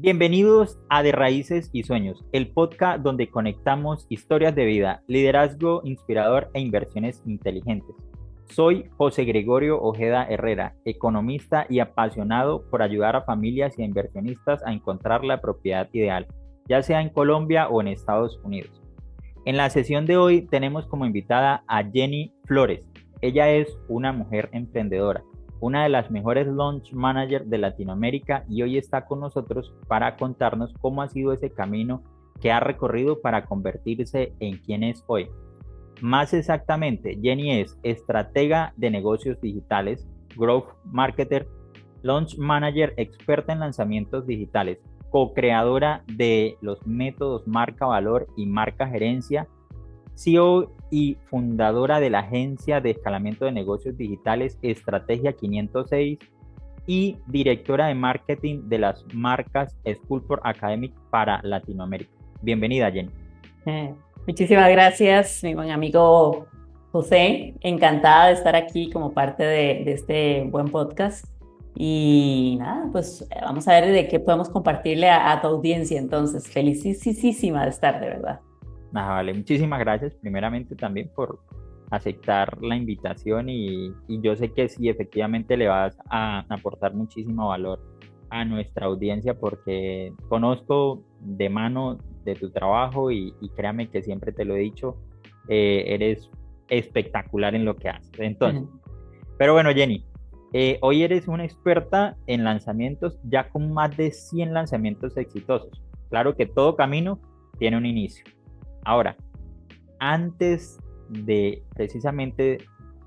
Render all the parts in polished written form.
Bienvenidos a De Raíces y Sueños, el podcast donde conectamos historias de vida, liderazgo inspirador e inversiones inteligentes. Soy José Gregorio Ojeda Herrera, economista y apasionado por ayudar a familias y a inversionistas a encontrar la propiedad ideal, ya sea en Colombia o en Estados Unidos. En la sesión de hoy tenemos como invitada a Jenny Flores. Ella es una mujer emprendedora, una de las mejores launch managers de Latinoamérica y hoy está con nosotros para contarnos cómo ha sido ese camino que ha recorrido para convertirse en quien es hoy. Más exactamente, Jenny es estratega de negocios digitales, growth marketer, launch manager experta en lanzamientos digitales, co-creadora de los métodos marca valor y marca gerencia, CEO y fundadora de la agencia de escalamiento de negocios digitales Estrategia 506 y directora de marketing de las marcas School for Academic para Latinoamérica. Bienvenida, Jenny. Muchísimas gracias, mi buen amigo José. Encantada de estar aquí como parte de este buen podcast. Y nada, pues vamos a ver de qué podemos compartirle a tu audiencia. Entonces, felicísima de estar, de verdad. Vale, muchísimas gracias primeramente también por aceptar la invitación y yo sé que sí, efectivamente le vas a aportar muchísimo valor a nuestra audiencia porque conozco de mano de tu trabajo y créame que siempre te lo he dicho, eres espectacular en lo que haces. Entonces, pero bueno, Jenny, hoy eres una experta en lanzamientos ya con más de 100 lanzamientos exitosos. Claro que todo camino tiene un inicio. Ahora, antes de precisamente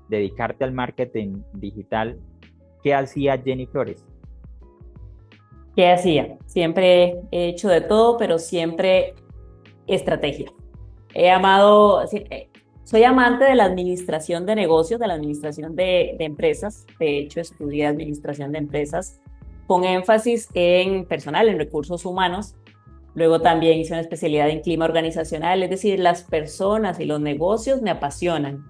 dedicarte al marketing digital, ¿qué hacía Jenny Flores? ¿Qué hacía? Siempre he hecho de todo, pero siempre estrategia. He amado, sí, soy amante de la administración de negocios, de la administración de empresas. De hecho, estudié administración de empresas con énfasis en personal, en recursos humanos. Luego también hice una especialidad en clima organizacional, es decir, las personas y los negocios me apasionan.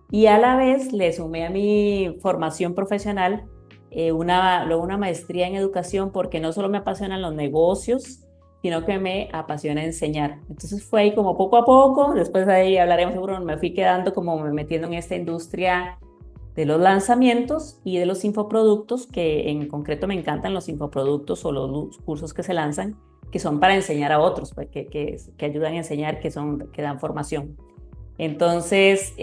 Y a la vez le sumé a mi formación profesional luego una maestría en educación porque no solo me apasionan los negocios, sino que me apasiona enseñar. Entonces fue ahí como poco a poco, después de ahí hablaremos seguro, me fui quedando como me metiendo en esta industria de los lanzamientos y de los infoproductos, que en concreto me encantan los infoproductos o los cursos que se lanzan, que son para enseñar a otros, pues, que ayudan a enseñar, que dan formación. Entonces,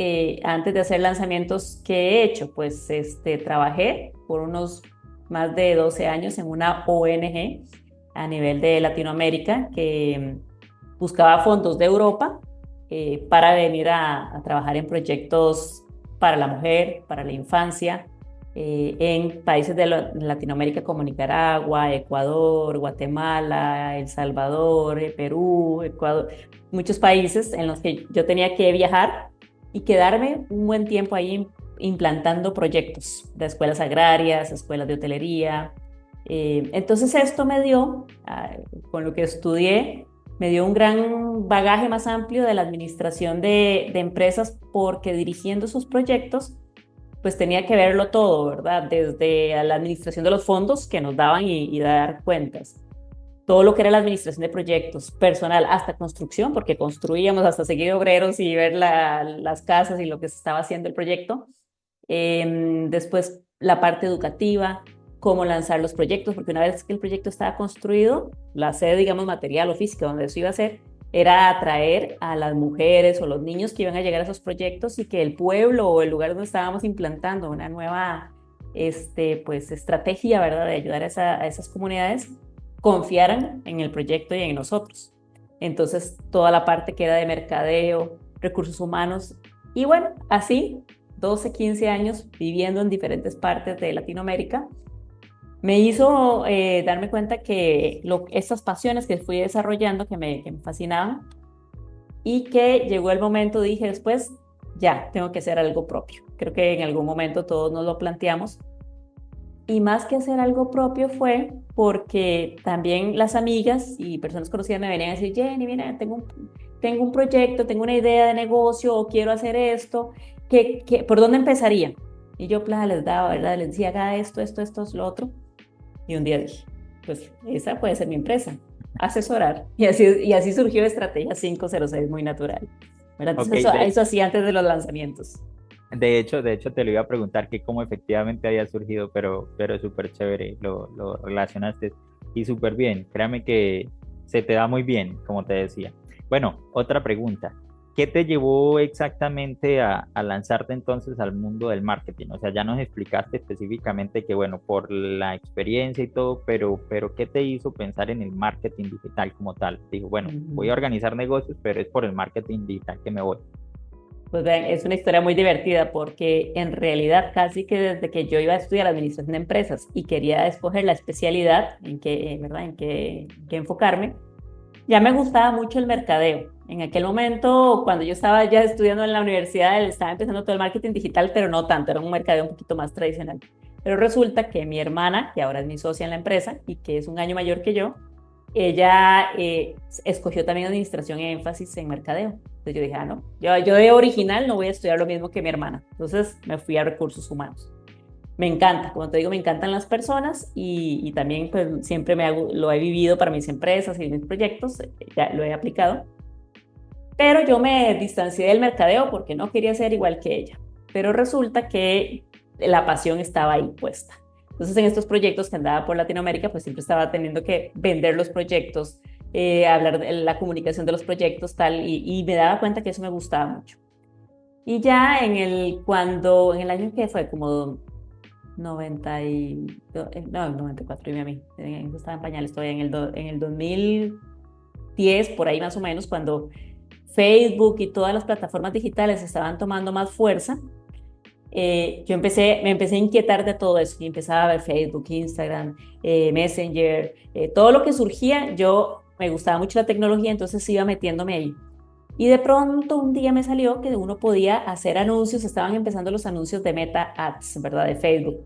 antes de hacer lanzamientos, ¿qué he hecho? Pues trabajé por unos más de 12 años en una ONG a nivel de Latinoamérica que buscaba fondos de Europa para venir a trabajar en proyectos para la mujer, para la infancia, en países de Latinoamérica como Nicaragua, Ecuador, Guatemala, El Salvador, Perú, Ecuador, muchos países en los que yo tenía que viajar y quedarme un buen tiempo ahí implantando proyectos de escuelas agrarias, escuelas de hotelería. Entonces esto me dio, con lo que estudié, me dio un gran bagaje más amplio de la administración de empresas porque dirigiendo esos proyectos pues tenía que verlo todo, ¿verdad? Desde la administración de los fondos que nos daban y dar cuentas. Todo lo que era la administración de proyectos, personal, hasta construcción, porque construíamos hasta seguir obreros y ver las casas y lo que se estaba haciendo el proyecto. Después la parte educativa, cómo lanzar los proyectos, porque una vez que el proyecto estaba construido, la sede, digamos, material o física donde eso iba a ser, era atraer a las mujeres o los niños que iban a llegar a esos proyectos y que el pueblo o el lugar donde estábamos implantando una nueva pues, estrategia, ¿verdad?, de ayudar a esas comunidades, confiaran en el proyecto y en nosotros. Entonces, toda la parte que era de mercadeo, recursos humanos, y bueno, así 12, 15 años viviendo en diferentes partes de Latinoamérica, me hizo darme cuenta que estas pasiones que fui desarrollando, que me fascinaban, y que llegó el momento, dije después, ya, tengo que hacer algo propio. Creo que en algún momento todos nos lo planteamos. Y más que hacer algo propio fue porque también las amigas y personas conocidas me venían a decir, Jenny, mira, tengo un proyecto, tengo una idea de negocio o quiero hacer esto, ¿por dónde empezaría? Y yo les daba, ¿verdad? Les decía, haga esto, esto, esto, lo otro. Y un día dije, pues esa puede ser mi empresa, asesorar. Y así surgió Estrategia 506 muy natural. ¿Verdad? Ok, Entonces eso hacía antes de los lanzamientos. de hecho te lo iba a preguntar que cómo efectivamente había surgido, pero súper chévere, lo relacionaste y súper bien. Créame que se te da muy bien, como te decía. Bueno, otra pregunta. ¿Qué te llevó exactamente a lanzarte entonces al mundo del marketing? O sea, ya nos explicaste específicamente que, bueno, por la experiencia y todo, pero ¿qué te hizo pensar en el marketing digital como tal? Digo, bueno, voy a Ujú. organizar negocios, pero es por el marketing digital que me voy. Pues vean, es una historia muy divertida porque en realidad casi que desde que yo iba a estudiar administración de empresas y quería escoger la especialidad en qué, ¿verdad? En qué enfocarme, ya me gustaba mucho el mercadeo. En aquel momento, cuando yo estaba ya estudiando en la universidad, estaba empezando todo el marketing digital, pero no tanto, era un mercadeo un poquito más tradicional. Pero resulta que mi hermana, que ahora es mi socia en la empresa y que es un año mayor que yo, ella escogió también administración y énfasis en mercadeo. Entonces yo dije, ah, no, yo de original no voy a estudiar lo mismo que mi hermana. Entonces me fui a recursos humanos. Me encanta, como te digo, me encantan las personas y también pues siempre lo he vivido para mis empresas y mis proyectos, ya lo he aplicado. Pero yo me distancié del mercadeo porque no quería ser igual que ella. Pero resulta que la pasión estaba ahí puesta. Entonces, en estos proyectos que andaba por Latinoamérica, pues siempre estaba teniendo que vender los proyectos, hablar de la comunicación de los proyectos, tal, y me daba cuenta que eso me gustaba mucho. Y ya en el año que fue como 90 y, no, 94, y a mí, estaba en pañales todavía, en el 2010, por ahí más o menos, cuando Facebook y todas las plataformas digitales estaban tomando más fuerza, me empecé a inquietar de todo eso y empezaba a ver Facebook, Instagram, Messenger, todo lo que surgía. Yo me gustaba mucho la tecnología, entonces iba metiéndome ahí. Y de pronto un día me salió que uno podía hacer anuncios, estaban empezando los anuncios de Meta Ads, ¿verdad? De Facebook.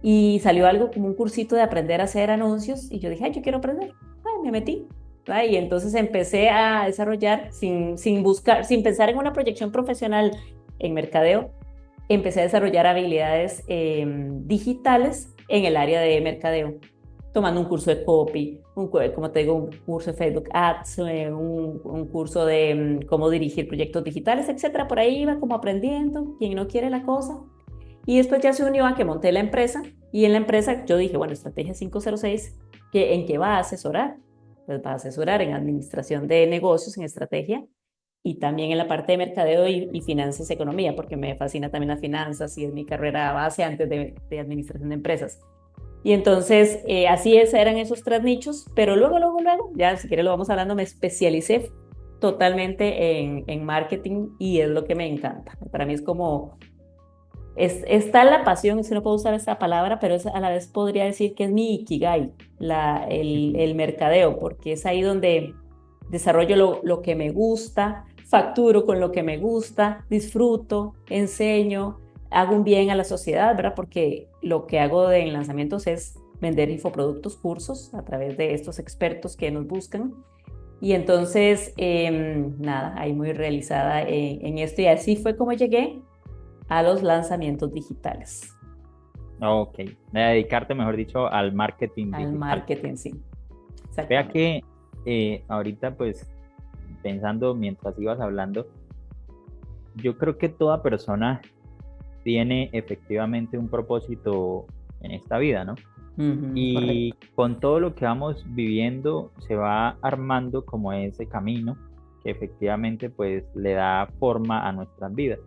Y salió algo como un cursito de aprender a hacer anuncios y yo dije, ay, yo quiero aprender. Ay, me metí. Ay, y entonces empecé a desarrollar sin buscar, sin pensar en una proyección profesional en mercadeo, empecé a desarrollar habilidades digitales en el área de mercadeo, tomando un curso de copy, como te digo, un curso de Facebook Ads, un curso de cómo dirigir proyectos digitales, etcétera. Por ahí iba como aprendiendo, quien no quiere la cosa. Y después ya se unió a que monté la empresa y en la empresa yo dije, bueno, Estrategia 506, ¿en qué va a asesorar? Pues va a asesorar en administración de negocios, en estrategia y también en la parte de mercadeo y finanzas, economía, porque me fascina también las finanzas y es mi carrera base antes de administración de empresas. Y entonces, así eran esos tres nichos, pero luego, ya si quieres lo vamos hablando, me especialicé totalmente en marketing y es lo que me encanta. Para mí es como está la pasión, si no puedo usar esa palabra, pero a la vez podría decir que es mi ikigai, el mercadeo, porque es ahí donde desarrollo lo que me gusta, facturo con lo que me gusta, disfruto, enseño, hago un bien a la sociedad, ¿verdad? Porque lo que hago en lanzamientos es vender infoproductos, cursos a través de estos expertos que nos buscan. Y entonces, nada, ahí muy realizada en esto y así fue como llegué a los lanzamientos digitales, Ok, dedicarte, mejor dicho, al marketing al digital. marketing, sí, Vea exactamente. que ahorita, pues, pensando mientras ibas hablando, yo creo que toda persona tiene efectivamente un propósito en esta vida, ¿no? Ujú, Y correcto. con todo lo que vamos viviendo, se va armando como ese camino que efectivamente, pues, le da forma a nuestras vidas.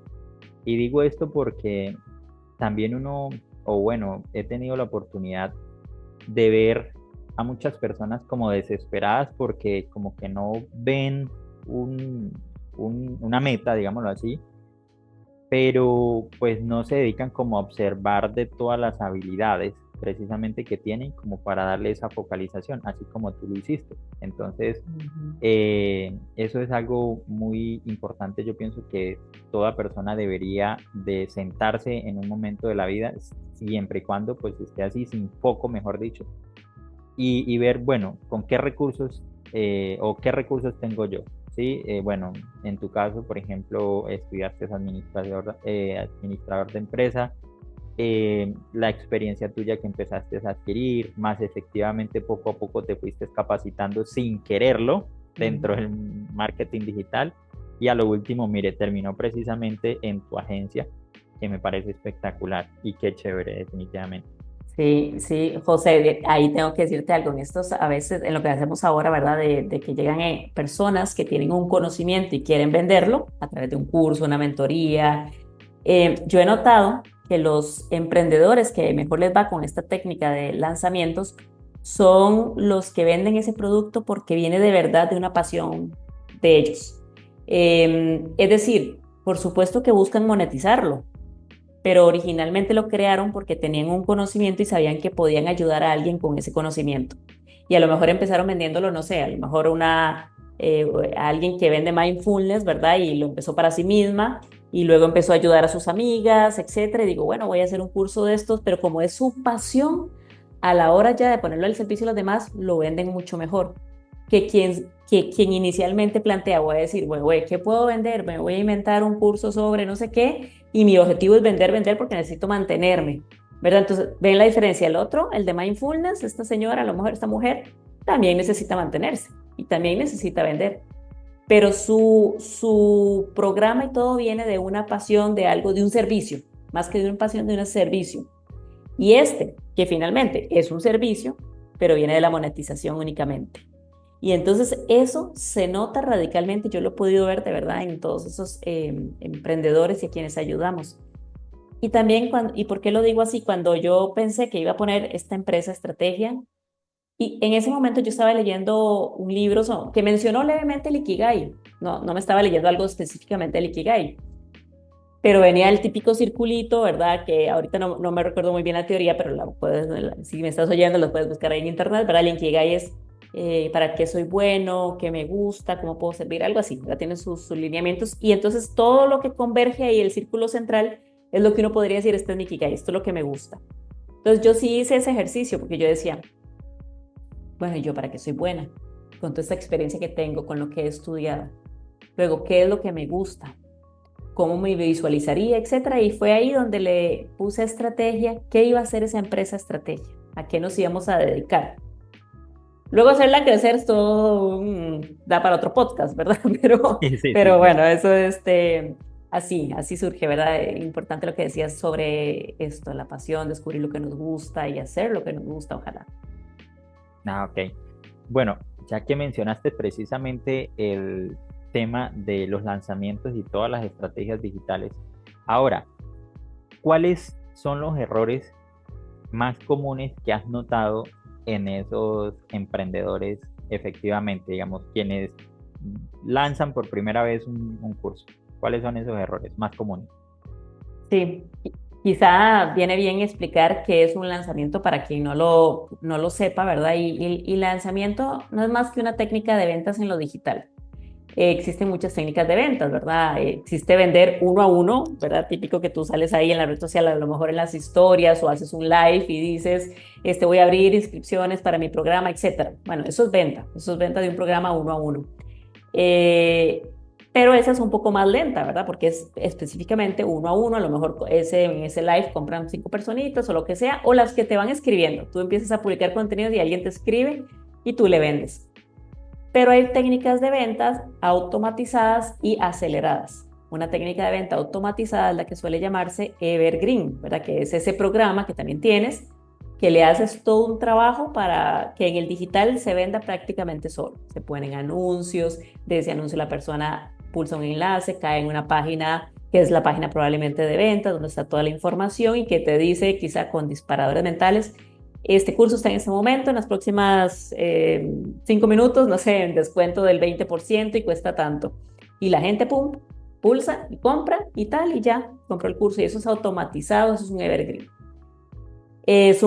Y digo esto porque también uno, o bueno, he tenido la oportunidad de ver a muchas personas como desesperadas porque como que no ven un, una meta, digámoslo así, pero pues no se dedican como a observar de todas las habilidades precisamente que tienen como para darle esa focalización, así como tú lo hiciste. Entonces, Ujú. eso es algo muy importante. Yo pienso que toda persona debería de sentarse en un momento de la vida, siempre y cuando pues esté así, sin foco, mejor dicho, y ver, bueno, con qué recursos o qué recursos tengo yo. Sí, bueno, en tu caso, por ejemplo, estudiaste administrador de empresa, la experiencia tuya que empezaste a adquirir, más efectivamente poco a poco te fuiste capacitando sin quererlo dentro Ujú. del marketing digital y a lo último, mire, terminó precisamente en tu agencia, que me parece espectacular y qué chévere definitivamente. Sí, sí, José, ahí tengo que decirte algo. En estos, a veces, en lo que hacemos ahora, ¿verdad? De que llegan personas que tienen un conocimiento y quieren venderlo a través de un curso, una mentoría. Yo he notado que los emprendedores que mejor les va con esta técnica de lanzamientos son los que venden ese producto porque viene de verdad de una pasión de ellos. Es decir, por supuesto que buscan monetizarlo, pero originalmente lo crearon porque tenían un conocimiento y sabían que podían ayudar a alguien con ese conocimiento. Y a lo mejor empezaron vendiéndolo, no sé, a lo mejor eh, a alguien que vende mindfulness, ¿verdad? Y lo empezó para sí misma y luego empezó a ayudar a sus amigas, etcétera. Y digo, bueno, voy a hacer un curso de estos, pero como es su pasión, a la hora ya de ponerlo al servicio de los demás, lo venden mucho mejor que quien inicialmente plantea, voy a decir, bueno, güey, ¿qué puedo vender? Me voy a inventar un curso sobre no sé qué y mi objetivo es vender, vender porque necesito mantenerme, ¿verdad? Entonces, ven la diferencia. El otro, el de mindfulness, esta señora, a lo mejor esta mujer, también necesita mantenerse y también necesita vender. Pero su programa y todo viene de una pasión de algo, de un servicio, más que de una pasión de un servicio. Y este, que finalmente es un servicio, pero viene de la monetización únicamente. Y entonces eso se nota radicalmente, yo lo he podido ver de verdad en todos esos emprendedores y a quienes ayudamos. Y también, ¿y por qué lo digo así? Cuando yo pensé que iba a poner esta empresa estrategia, y en ese momento yo estaba leyendo un libro que mencionó levemente el Ikigai, no me estaba leyendo algo específicamente del Ikigai, pero venía el típico circulito, ¿verdad? Que ahorita no me recuerdo muy bien la teoría, pero si me estás oyendo, lo puedes buscar ahí en internet, ¿verdad? El Ikigai es para qué soy bueno, qué me gusta, cómo puedo servir, algo así, ¿verdad? Tiene sus lineamientos y entonces todo lo que converge ahí, el círculo central, es lo que uno podría decir, este es mi Ikigai, esto es lo que me gusta. Entonces yo sí hice ese ejercicio porque yo decía, bueno, ¿y yo para qué soy buena? Con toda esta experiencia que tengo, con lo que he estudiado. Luego, ¿qué es lo que me gusta? ¿Cómo me visualizaría, etcétera? Y fue ahí donde le puse estrategia, qué iba a hacer esa empresa estrategia, a qué nos íbamos a dedicar. Luego hacerla crecer es todo da para otro podcast, ¿verdad? Pero, Sí, sí, sí, pero sí. bueno, eso así surge, ¿verdad? Importante lo que decías sobre esto, la pasión, descubrir lo que nos gusta y hacer lo que nos gusta, ojalá. Ah, ok. Bueno, ya que mencionaste precisamente el tema de los lanzamientos y todas las estrategias digitales, ahora, ¿cuáles son los errores más comunes que has notado en esos emprendedores efectivamente, digamos, quienes lanzan por primera vez un curso? ¿Cuáles son esos errores más comunes? Sí, quizá viene bien explicar qué es un lanzamiento para quien no lo sepa, ¿verdad? Y lanzamiento no es más que una técnica de ventas en lo digital. Existen muchas técnicas de ventas, ¿verdad? Existe vender uno a uno, ¿verdad? Típico que tú sales ahí en la red social, a lo mejor en las historias o haces un live y dices, voy a abrir inscripciones para mi programa, etcétera. Bueno, eso es venta de un programa uno a uno. Eh, pero esa es un poco más lenta, ¿verdad? Porque es específicamente uno a uno, a lo mejor en ese live compran 5 personitas o lo que sea, o las que te van escribiendo. Tú empiezas a publicar contenidos y alguien te escribe y tú le vendes. Pero hay técnicas de ventas automatizadas y aceleradas. Una técnica de venta automatizada es la que suele llamarse Evergreen, ¿verdad? Que es ese programa que también tienes, que le haces todo un trabajo para que en el digital se venda prácticamente solo. Se ponen anuncios, de ese anuncio la persona pulsa un enlace, cae en una página que es la página probablemente de ventas, donde está toda la información y que te dice, quizá con disparadores mentales, este curso está en este momento, en las próximas 5 minutos, no sé, en descuento del 20% y cuesta tanto. Y la gente, pum, pulsa y compra y tal, y ya compró el curso. Y eso es automatizado, eso es un evergreen. Es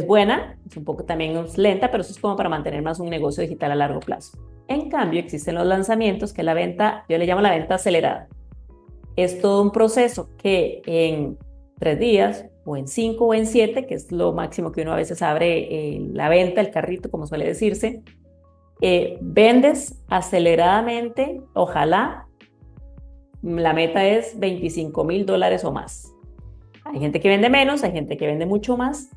buena, es un poco también es lenta, pero eso es como para mantener más un negocio digital a largo plazo. En cambio, existen los lanzamientos, que es la venta, yo le llamo la venta acelerada. Es todo un proceso que en 3 días o en 5 o en 7, que es lo máximo que uno a veces abre la venta, el carrito, como suele decirse, vendes aceleradamente, ojalá, la meta es $25,000 o más. Hay gente que vende menos, hay gente que vende mucho más,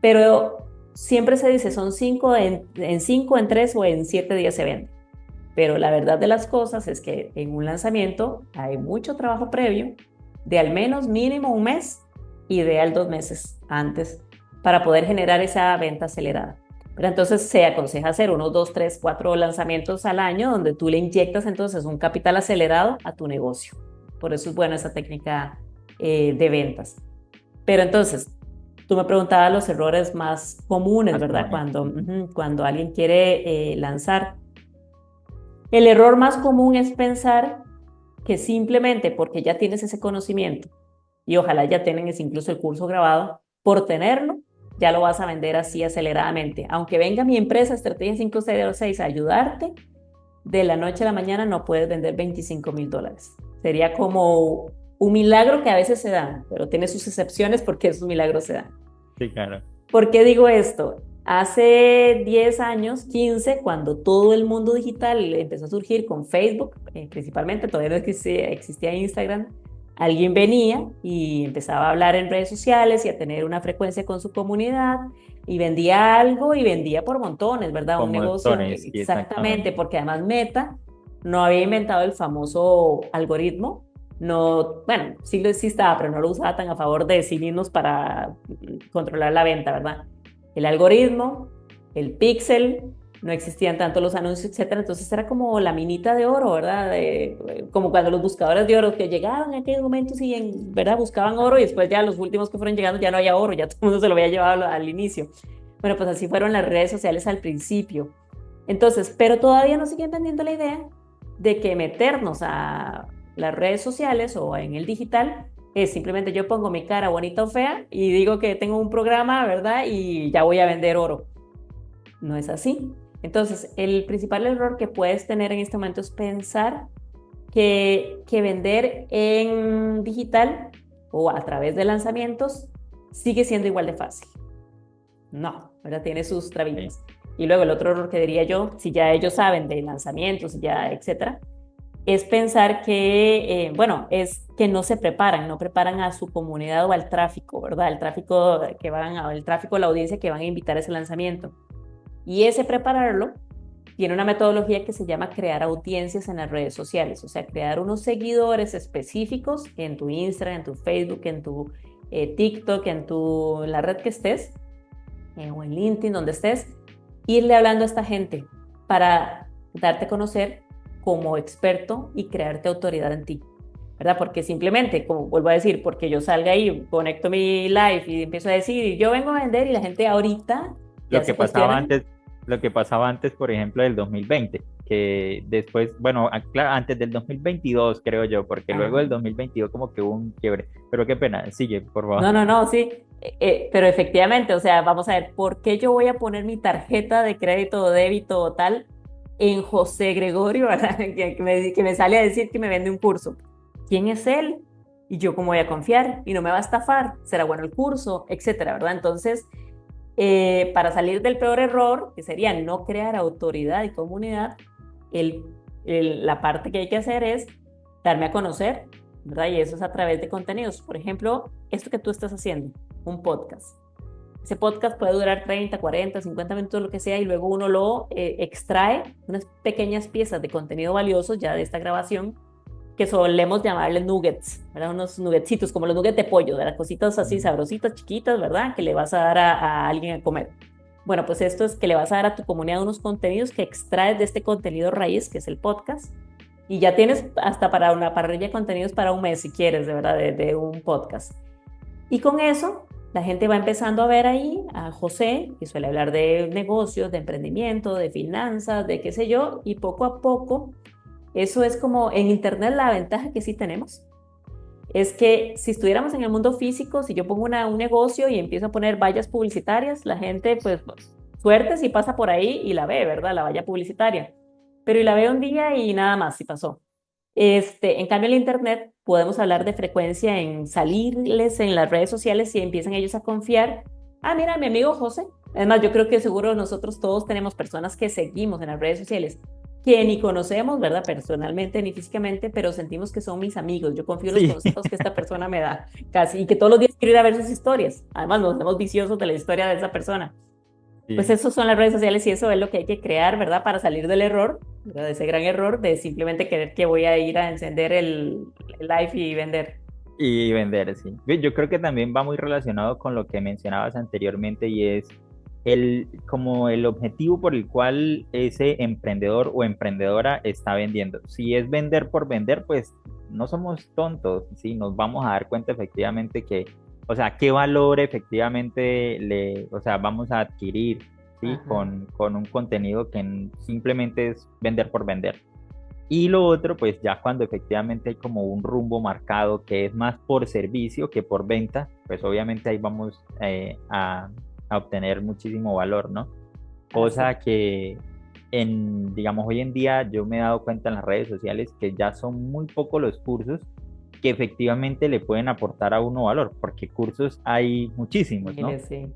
pero siempre se dice son 5 en 5, en 3 o en 7 días se vende. Pero la verdad de las cosas es que en un lanzamiento hay mucho trabajo previo, de al menos mínimo un mes, ideal 2 meses antes, para poder generar esa venta acelerada. Pero entonces se aconseja hacer unos 2, 3, 4 lanzamientos al año donde tú le inyectas entonces un capital acelerado a tu negocio. Por eso es buena esa técnica de ventas. Pero entonces, tú me preguntabas los errores más comunes, Más ¿verdad? comunes. Cuando alguien quiere lanzar. El error más común es pensar que simplemente porque ya tienes ese conocimiento y ojalá ya tengas incluso el curso grabado, por tenerlo, ya lo vas a vender así aceleradamente. Aunque venga mi empresa Estrategia 506 a ayudarte, de la noche a la mañana no puedes vender $25,000. Sería como un milagro que a veces se da, pero tiene sus excepciones porque esos milagros se dan. Sí, claro. ¿Por qué digo esto? Hace 10 años, 15, cuando todo el mundo digital empezó a surgir con Facebook, principalmente, todavía no existía Instagram, alguien venía y empezaba a hablar en redes sociales y a tener una frecuencia con su comunidad y vendía algo y vendía por montones, ¿verdad? Un Con negocio, montones, sí, exactamente, exactamente. porque además Meta no había inventado el famoso algoritmo. No, bueno, sí estaba, pero no lo usaba tan a favor de sí mismos para controlar la venta, ¿verdad? El algoritmo, el pixel, no existían tanto los anuncios, etcétera. Entonces era como la minita de oro, ¿verdad? Como cuando los buscadores de oro que llegaban en aquellos momentos y ¿verdad? Buscaban oro y después ya los últimos que fueron llegando ya no había oro, ya todo el mundo se lo había llevado al inicio. Bueno, pues así fueron las redes sociales al principio. Entonces, pero todavía nos siguen vendiendo la idea de que meternos a las redes sociales o en el digital es simplemente yo pongo mi cara bonita o fea y digo que tengo un programa, ¿verdad? Y ya voy a vender oro. No es así. Entonces, el principal error que puedes tener en este momento es pensar que vender en digital o a través de lanzamientos sigue siendo igual de fácil. No, ¿verdad? Tiene sus Sí. trabitas. Y luego el otro error que diría yo, si ya ellos saben de lanzamientos, ya, etcétera, es pensar que, bueno, es que no se preparan, no preparan a su comunidad o al tráfico, ¿verdad? El tráfico el tráfico, la audiencia que van a invitar a ese lanzamiento. Y ese prepararlo tiene una metodología que se llama crear audiencias en las redes sociales, o sea, crear unos seguidores específicos en tu Instagram, en tu Facebook, en tu TikTok, en la red que estés, o en LinkedIn, donde estés, irle hablando a esta gente para darte a conocer como experto y crearte autoridad en ti, ¿verdad? Porque simplemente, como vuelvo a decir, porque yo salga ahí, conecto mi live y empiezo a decir, yo vengo a vender y la gente ahorita ya Lo se que pasaba cuestionan. antes, lo que pasaba antes, por ejemplo, del 2020, que después, bueno, claro, antes del 2022, creo yo, porque luego Ajá. del 2022 como que hubo un quiebre. Pero qué pena, sigue, por No, favor. no, no, sí, pero efectivamente, o sea, vamos a ver, ¿por qué yo voy a poner mi tarjeta de crédito o débito o tal en José Gregorio, ¿verdad? Que me sale a decir que me vende un curso? ¿Quién es él? Y yo cómo voy a confiar y no me va a estafar, será bueno el curso, etcétera, ¿verdad? Entonces, para salir del peor error, que sería no crear autoridad y comunidad, el, la parte que hay que hacer es darme a conocer, ¿verdad? Y eso es a través de contenidos. Por ejemplo, esto que tú estás haciendo, un podcast. Ese podcast puede durar 30, 40, 50 minutos, lo que sea, y luego uno lo extrae unas pequeñas piezas de contenido valioso ya de esta grabación que solemos llamarle nuggets, ¿verdad? Unos nuggetsitos, como los nuggets de pollo, ¿verdad? Cositas así Mm. sabrositas, chiquitas, ¿verdad? Que le vas a dar a alguien a comer. Bueno, pues esto es que le vas a dar a tu comunidad unos contenidos que extraes de este contenido raíz, que es el podcast, y ya tienes hasta para una parrilla de contenidos para un mes, si quieres, de verdad, de un podcast. Y con eso, la gente va empezando a ver ahí a José, que suele hablar de negocios, de emprendimiento, de finanzas, de qué sé yo, y poco a poco eso es como en Internet la ventaja que sí tenemos. Es que si estuviéramos en el mundo físico, si yo pongo un negocio y empiezo a poner vallas publicitarias, la gente, pues, suerte si pasa por ahí y la ve, ¿verdad? La valla publicitaria. Pero y la ve un día y nada más, si pasó. En cambio, en el Internet podemos hablar de frecuencia en salirles en las redes sociales y empiezan ellos a confiar. Ah, mira, mi amigo José. Además, yo creo que seguro nosotros todos tenemos personas que seguimos en las redes sociales que ni conocemos, ¿verdad? Personalmente ni físicamente, pero sentimos que son mis amigos. Yo confío en los Sí, consejos que esta persona me da, casi, y que todos los días quiero ir a ver sus historias. Además, nos vemos viciosos de la historia de esa persona. Pues sí. eso son las redes sociales y eso es lo que hay que crear, ¿verdad? Para salir del error, ¿verdad? De ese gran error de simplemente querer que voy a ir a encender el live y vender. Y vender, sí. Yo creo que también va muy relacionado con lo que mencionabas anteriormente y es como el objetivo por el cual ese emprendedor o emprendedora está vendiendo. Si es vender por vender, pues no somos tontos, ¿sí? Nos vamos a dar cuenta efectivamente que, o sea, qué valor efectivamente o sea, vamos a adquirir, ¿sí? Ajá. Con un contenido que simplemente es vender por vender. Y lo otro, pues ya cuando efectivamente hay como un rumbo marcado que es más por servicio que por venta, pues obviamente ahí vamos a obtener muchísimo valor, ¿no? Así. Cosa que digamos, hoy en día yo me he dado cuenta en las redes sociales que ya son muy pocos los cursos que efectivamente le pueden aportar a uno valor, porque cursos hay muchísimos, ¿no? Mire, sí.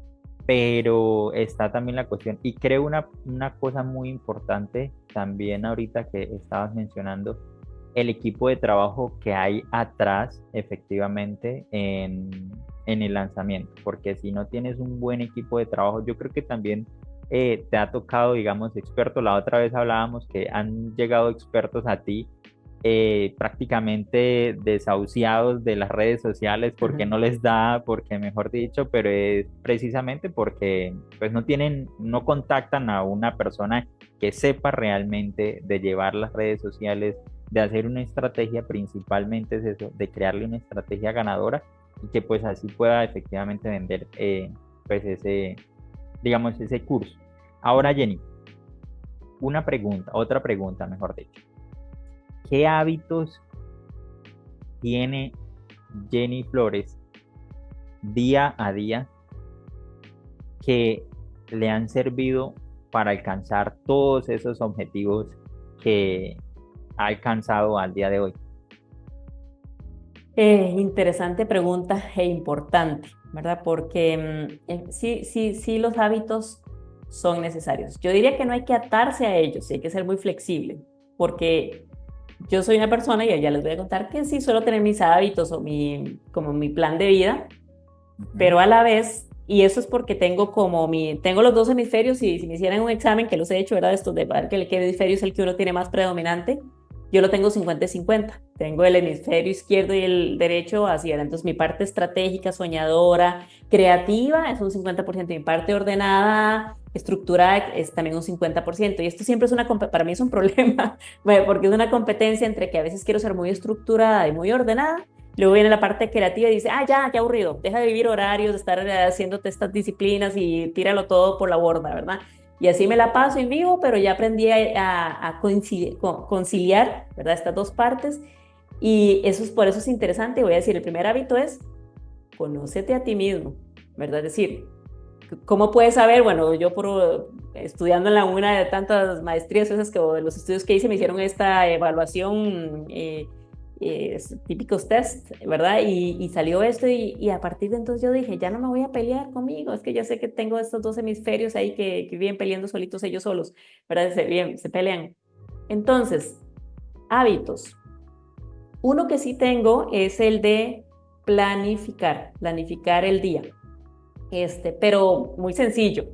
Pero está también la cuestión, y creo una cosa muy importante también ahorita que estabas mencionando, el equipo de trabajo que hay atrás efectivamente en el lanzamiento, porque si no tienes un buen equipo de trabajo, yo creo que también te ha tocado, digamos, experto, la otra vez hablábamos que han llegado expertos a ti prácticamente desahuciados de las redes sociales porque Ajá. no les da, porque mejor dicho, pero es precisamente porque pues no tienen, no contactan a una persona que sepa realmente de llevar las redes sociales, de hacer una estrategia, principalmente es eso, de crearle una estrategia ganadora y que pues así pueda efectivamente vender pues ese, digamos, ese curso. Ahora, Ujú. Jenny, una pregunta, otra pregunta, mejor dicho. ¿Qué hábitos tiene Jenny Flores día a día que le han servido para alcanzar todos esos objetivos que ha alcanzado al día de hoy? Interesante pregunta e importante, ¿verdad? Porque sí, sí, sí, los hábitos son necesarios. Yo diría que no hay que atarse a ellos, sí hay que ser muy flexible, porque yo soy una persona, y ya les voy a contar que sí suelo tener mis hábitos o como mi plan de vida, Ujú. pero a la vez, y eso es porque tengo tengo los dos hemisferios y si me hicieran un examen, que los he hecho, ¿verdad? Esto de ver qué hemisferio es el que uno tiene más predominante, yo lo tengo 50 y 50. Tengo el hemisferio izquierdo y el derecho hacia, entonces mi parte estratégica, soñadora, creativa es un 50% y mi parte ordenada, estructurada es también un 50%. Y esto siempre es para mí es un problema, bueno, porque es una competencia entre que a veces quiero ser muy estructurada y muy ordenada. Luego viene la parte creativa y dice, ah, ya, qué aburrido, deja de vivir horarios, de estar haciéndote estas disciplinas y tíralo todo por la borda, ¿verdad? Y así me la paso en vivo, pero ya aprendí a conciliar, ¿verdad? Estas dos partes. Y eso es, por eso es interesante. Voy a decir, el primer hábito es conócete a ti mismo, ¿verdad? Es decir, ¿cómo puedes saber? Bueno, yo estudiando en una de tantas maestrías, esas que o de los estudios que hice, me hicieron esta evaluación, típicos test, ¿verdad? Y salió esto y a partir de entonces yo dije, ya no me voy a pelear conmigo, es que ya sé que tengo estos dos hemisferios ahí que viven peleando solitos ellos solos, ¿verdad? Se pelean. Entonces, hábitos. Uno que sí tengo es el de planificar el día, pero muy sencillo.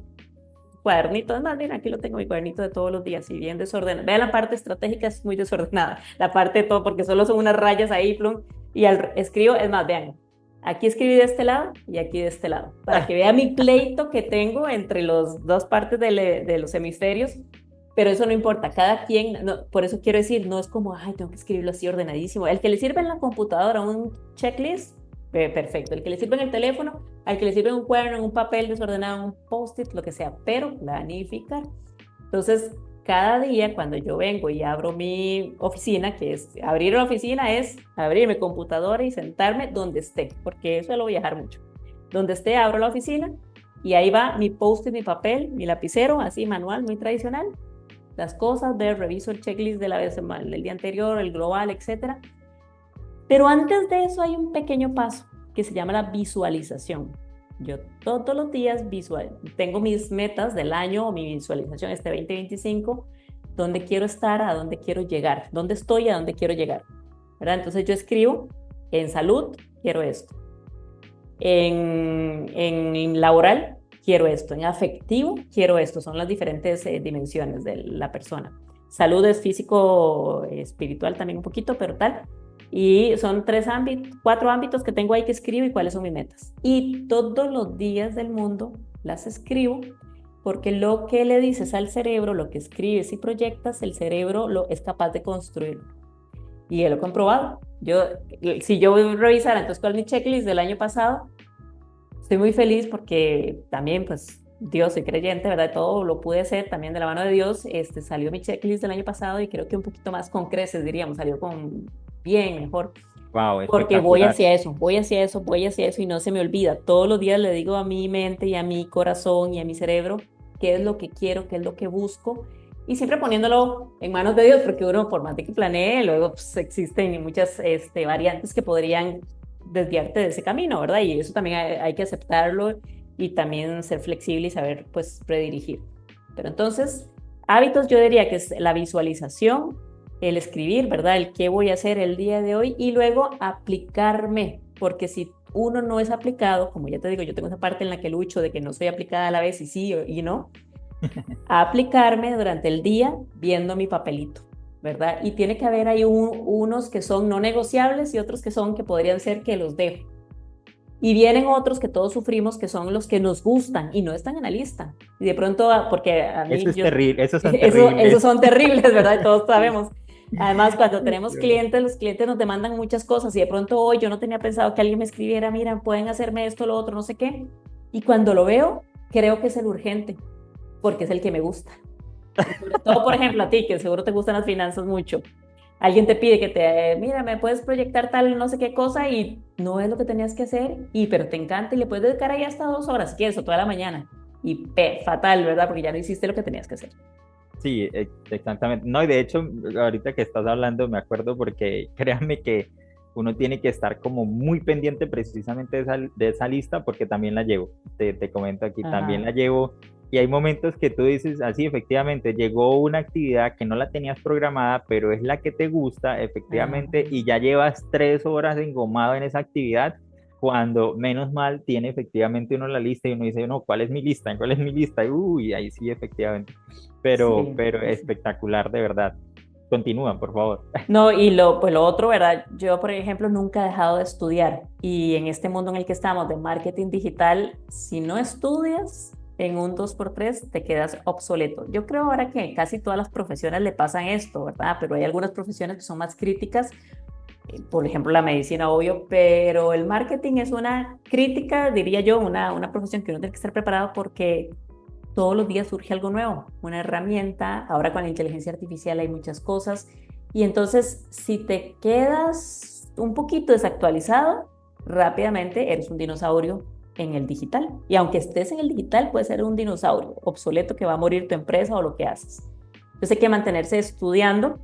Cuadernito, además, mira, aquí lo tengo, mi cuadernito de todos los días, y bien desordenado. Vean, la parte estratégica es muy desordenada, la parte de todo, porque solo son unas rayas ahí, plum, y escribo, es más, vean, aquí escribí de este lado y aquí de este lado, para que vea mi pleito que tengo entre las dos partes de los hemisferios, pero eso no importa, cada quien, por eso quiero decir, no es como, ay, tengo que escribirlo así ordenadísimo. El que le sirve en la computadora un checklist, perfecto. El que le sirve en el teléfono, al que le sirve en un cuaderno, en un papel desordenado, en un post-it, lo que sea, pero planificar. Entonces, cada día cuando yo vengo y abro mi oficina, que es abrir la oficina, es abrir mi computadora y sentarme donde esté, porque suelo viajar mucho. Donde esté, abro la oficina y ahí va mi post-it, mi papel, mi lapicero, así manual, muy tradicional. Las cosas, reviso el checklist de la vez del día anterior, el global, etcétera. Pero antes de eso hay un pequeño paso que se llama la visualización. Yo todos los días tengo mis metas del año o mi visualización este 2025 dónde quiero estar, a dónde quiero llegar, dónde estoy, a dónde quiero llegar, ¿verdad? Entonces yo escribo, en salud, quiero esto, en laboral, quiero esto, en afectivo, quiero esto, son las diferentes dimensiones de la persona. Salud es físico, espiritual también un poquito, pero tal. Y son 4 ámbitos que tengo ahí que escribo y cuáles son mis metas. Y todos los días del mundo las escribo porque lo que le dices al cerebro, lo que escribes y proyectas, el cerebro es capaz de construirlo. Y lo he comprobado. Si yo voy a revisar entonces cuál es mi checklist del año pasado, estoy muy feliz porque también, pues, Dios, soy creyente, ¿verdad? Todo lo pude hacer también de la mano de Dios. Salió mi checklist del año pasado y creo que un poquito más con creces, diríamos, salió con bien, mejor. Wow, Porque voy espectacular. hacia eso, voy hacia eso, voy hacia eso y no se me olvida. Todos los días le digo a mi mente y a mi corazón y a mi cerebro qué es lo que quiero, qué es lo que busco y siempre poniéndolo en manos de Dios, porque uno, por más de que planee, luego pues, existen muchas variantes que podrían desviarte de ese camino, ¿verdad? Y eso también hay que aceptarlo y también ser flexible y saber, pues, redirigir. Pero entonces, hábitos yo diría que es la visualización, el escribir, ¿verdad? El qué voy a hacer el día de hoy y luego aplicarme, porque si uno no es aplicado, como ya te digo, yo tengo esa parte en la que lucho de que no soy aplicada a la vez y sí y no, a aplicarme durante el día viendo mi papelito, ¿verdad? Y tiene que haber ahí unos que son no negociables y otros que son que podrían ser que los dejo. Y vienen otros que todos sufrimos, que son los que nos gustan y no están en la lista. Y de pronto, porque a Eso mí, es terrible, esos son esos terribles. son terribles, ¿verdad? Y todos Sí. sabemos. Además, cuando Ay, tenemos Dios. clientes, los clientes nos demandan muchas cosas y de pronto hoy yo no tenía pensado que alguien me escribiera, mira, pueden hacerme esto, lo otro, no sé qué. Y cuando lo veo, creo que es el urgente, porque es el que me gusta. Y sobre todo, por ejemplo, a ti, que seguro te gustan las finanzas mucho. Alguien te pide que mira, me puedes proyectar tal no sé qué cosa y no es lo que tenías que hacer, pero te encanta y le puedes dedicar ahí hasta 2 horas, si quieres, o toda la mañana. Y fatal, ¿verdad? Porque ya no hiciste lo que tenías que hacer. Sí, exactamente. No, y de hecho, ahorita que estás hablando, me acuerdo porque créanme que uno tiene que estar como muy pendiente precisamente de esa lista porque también la llevo. Te comento aquí, también Ajá. la llevo. Y hay momentos que tú dices, así, efectivamente, llegó una actividad que no la tenías programada, pero es la que te gusta, Ajá. efectivamente, y ya llevas 3 horas engomado en esa actividad, cuando menos mal tiene efectivamente uno la lista y uno dice, no, ¿cuál es mi lista? ¿Cuál es mi lista? Y uy, ahí sí, efectivamente. Sí, Pero sí, sí. espectacular, de verdad. Continúa, por favor. No, y pues lo otro, ¿verdad? Yo, por ejemplo, nunca he dejado de estudiar y en este mundo en el que estamos de marketing digital, si no estudias en un 2x3 te quedas obsoleto. Yo creo ahora que casi todas las profesiones le pasan esto, ¿verdad? Pero hay algunas profesiones que son más críticas, por ejemplo, la medicina, obvio, pero el marketing es una crítica, diría yo, una profesión que uno tiene que estar preparado porque todos los días surge algo nuevo, una herramienta. Ahora con la inteligencia artificial hay muchas cosas. Y entonces, si te quedas un poquito desactualizado, rápidamente eres un dinosaurio en el digital. Y aunque estés en el digital, puedes ser un dinosaurio obsoleto que va a morir tu empresa o lo que haces. Entonces hay que mantenerse estudiando.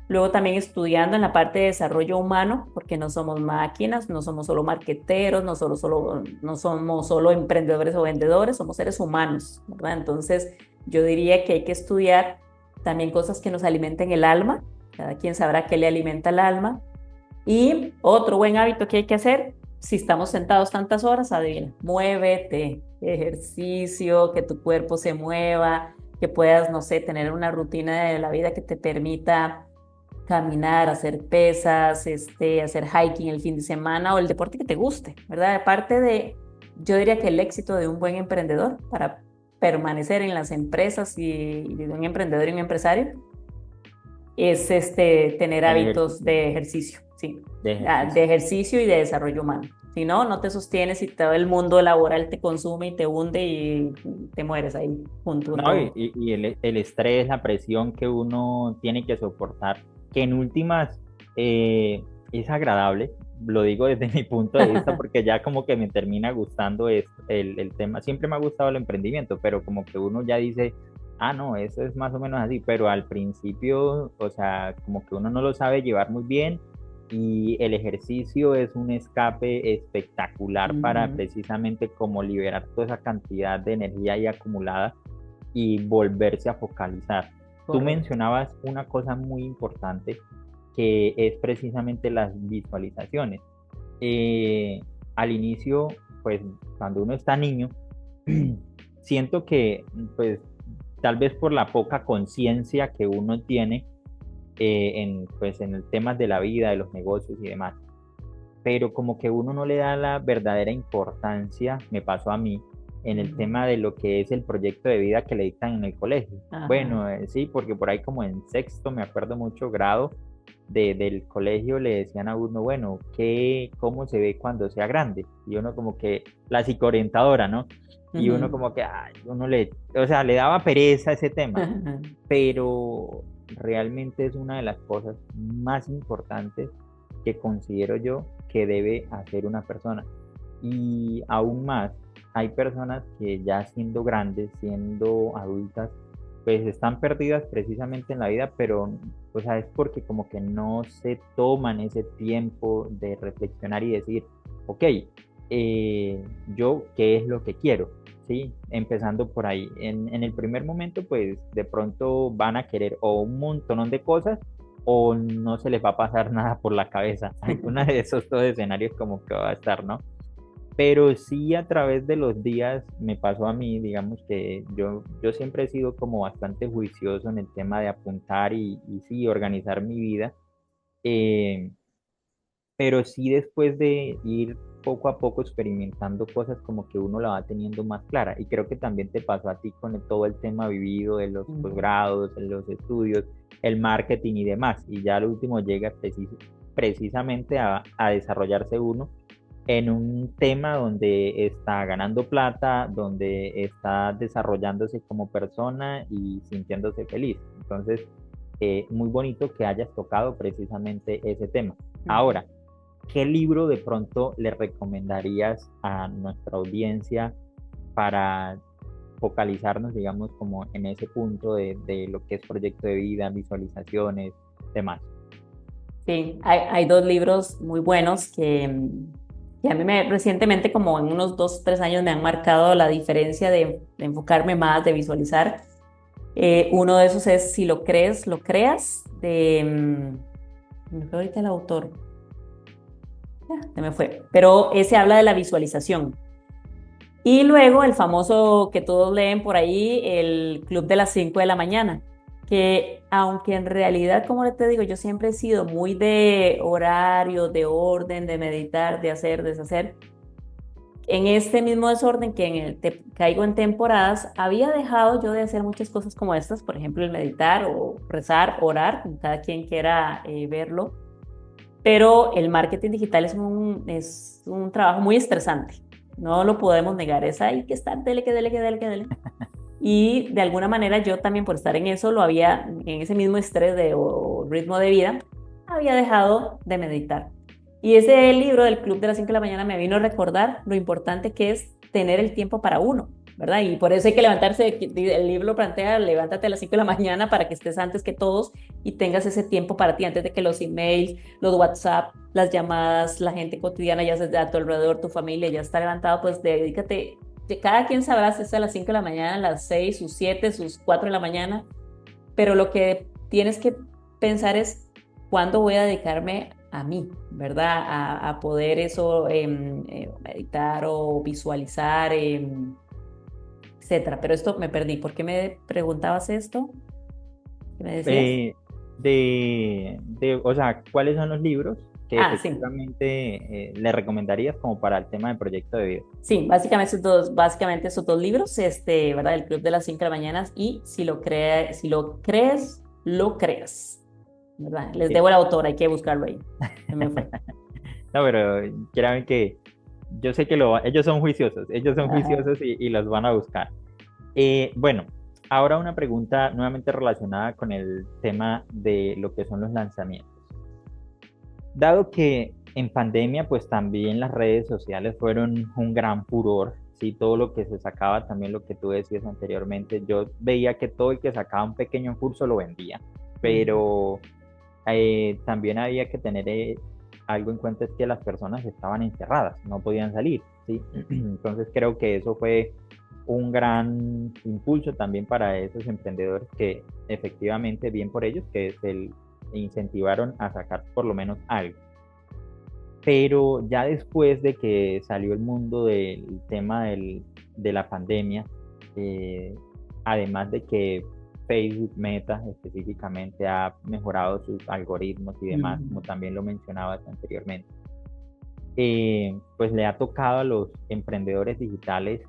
Luego también estudiando en la parte de desarrollo humano, porque no somos máquinas, no somos solo marqueteros, no somos solo emprendedores o vendedores, somos seres humanos, ¿verdad? Entonces yo diría que hay que estudiar también cosas que nos alimenten el alma, cada quien sabrá qué le alimenta el alma. Y otro buen hábito que hay que hacer, si estamos sentados tantas horas, adivina, muévete, ejercicio, que tu cuerpo se mueva, que puedas, no sé, tener una rutina de la vida que te permita caminar, hacer pesas, hacer hiking el fin de semana o el deporte que te guste, ¿verdad? Aparte de, yo diría que el éxito de un buen emprendedor para permanecer en las empresas y de un emprendedor y un empresario es tener El hábitos ejercicio. de ejercicio, sí, De de ejercicio. ejercicio y de desarrollo humano. Si no, no te sostienes y todo el mundo laboral te consume y te hunde y te mueres ahí junto a No, todo. y el estrés, la presión que uno tiene que soportar, que en últimas es agradable, lo digo desde mi punto de vista, porque ya como que me termina gustando el tema. Siempre me ha gustado el emprendimiento, pero como que uno ya dice, ah, no, eso es más o menos así, pero al principio, o sea, como que uno no lo sabe llevar muy bien y el ejercicio es un escape espectacular para Ujú. precisamente como liberar toda esa cantidad de energía ahí acumulada y volverse a focalizar. Tú correcto. mencionabas una cosa muy importante que es precisamente las visualizaciones. Eh, Al inicio, pues cuando uno está niño, siento que pues tal vez por la poca conciencia que uno tiene pues, en el tema de la vida, de los negocios y demás, pero como que uno no le da la verdadera importancia, me pasó a mí, en el Ujú. tema de lo que es el proyecto de vida que le dictan en el colegio. Ajá. Bueno, sí, porque por ahí como en sexto, me acuerdo mucho, grado del colegio le decían a uno, bueno, ¿cómo se ve cuando sea grande? Y uno como que, la psicoorientadora, ¿no? Y uno Ujú. como que, ay, uno o sea, le daba pereza ese tema, pero realmente es una de las cosas más importantes que considero yo que debe hacer una persona. Y aún más, hay personas que ya siendo grandes, siendo adultas, pues están perdidas precisamente en la vida, pero o sea, es porque como que no se toman ese tiempo de reflexionar y decir, ok, yo qué es lo que quiero, ¿sí? Empezando por ahí. En el primer momento, pues de pronto van a querer o un montón de cosas o no se les va a pasar nada por la cabeza. Alguna de esos dos escenarios como que va a estar, ¿no? Pero sí a través de los días me pasó a mí, digamos que yo siempre he sido como bastante juicioso en el tema de apuntar y sí, organizar mi vida. Eh, pero sí después de ir poco a poco experimentando cosas como que uno la va teniendo más clara. Y creo que también te pasó a ti con todo el tema vivido de los Ujú. posgrados, de los estudios, el marketing y demás. Y ya al último llega precisamente a desarrollarse uno en un tema donde está ganando plata, donde está desarrollándose como persona y sintiéndose feliz. Entonces, muy bonito que hayas tocado precisamente ese tema. Ujú. Ahora, ¿qué libro de pronto le recomendarías a nuestra audiencia para focalizarnos, digamos, como en ese punto de lo que es proyecto de vida, visualizaciones, demás? Sí, hay dos libros muy buenos que a mí recientemente, como en unos 2, 3 años, me han marcado la diferencia de enfocarme más, de visualizar. Uno de esos es Si lo crees, lo creas, me fue ahorita el autor, se me fue, pero ese habla de la visualización. Y luego el famoso que todos leen por ahí, el Club de las 5 de la mañana, que aunque en realidad, como te digo, yo siempre he sido muy de horario, de orden, de meditar, de hacer, deshacer, en este mismo desorden que caigo en temporadas, había dejado yo de hacer muchas cosas como estas, por ejemplo, el meditar o rezar, orar, como cada quien quiera verlo, pero el marketing digital es un trabajo muy estresante, no lo podemos negar, es ahí que estar, dele, que dele, que dele, que dele. Y de alguna manera yo también por estar en eso, en ese mismo estrés o ritmo de vida, había dejado de meditar. Y ese libro del Club de las 5 de la mañana me vino a recordar lo importante que es tener el tiempo para uno, ¿verdad? Y por eso hay que levantarse, el libro lo plantea, levántate a las 5 de la mañana para que estés antes que todos y tengas ese tiempo para ti, antes de que los emails, los WhatsApp, las llamadas, la gente cotidiana ya se a tu alrededor, tu familia ya está levantado, pues dedícate, cada quien sabrá si es a las 5 de la mañana, a las 6, sus 7, sus 4 de la mañana, pero lo que tienes que pensar es cuándo voy a dedicarme a mí, ¿verdad? A poder eso, meditar o visualizar, etcétera. Pero esto me perdí. ¿Por qué me preguntabas esto? ¿Qué me decías? Eh, o sea, ¿cuáles son los libros que Ah, sí. efectivamente le recomendarías como para el tema de proyecto de vida? Sí, básicamente esos dos libros, ¿verdad? El Club de las 5 de la mañana y si lo crees, lo creas, ¿verdad? Les Sí. debo el autor, hay que buscarlo ahí. Se me fue. No, pero créanme que yo sé que ellos son Ajá. juiciosos y los van a buscar. Bueno, ahora una pregunta nuevamente relacionada con el tema de lo que son los lanzamientos. Dado que en pandemia, pues también las redes sociales fueron un gran furor, sí, todo lo que se sacaba, también lo que tú decías anteriormente, yo veía que todo el que sacaba un pequeño curso lo vendía, Ujú. pero también había que tener algo en cuenta, es que las personas estaban encerradas, no podían salir, ¿sí? Entonces creo que eso fue un gran impulso también para esos emprendedores que efectivamente, bien por ellos, que se incentivaron a sacar por lo menos algo. Pero ya después de que salió el mundo del tema de la pandemia, eh, además de que Facebook Meta específicamente ha mejorado sus algoritmos y demás, como también lo mencionabas anteriormente, pues le ha tocado a los emprendedores digitales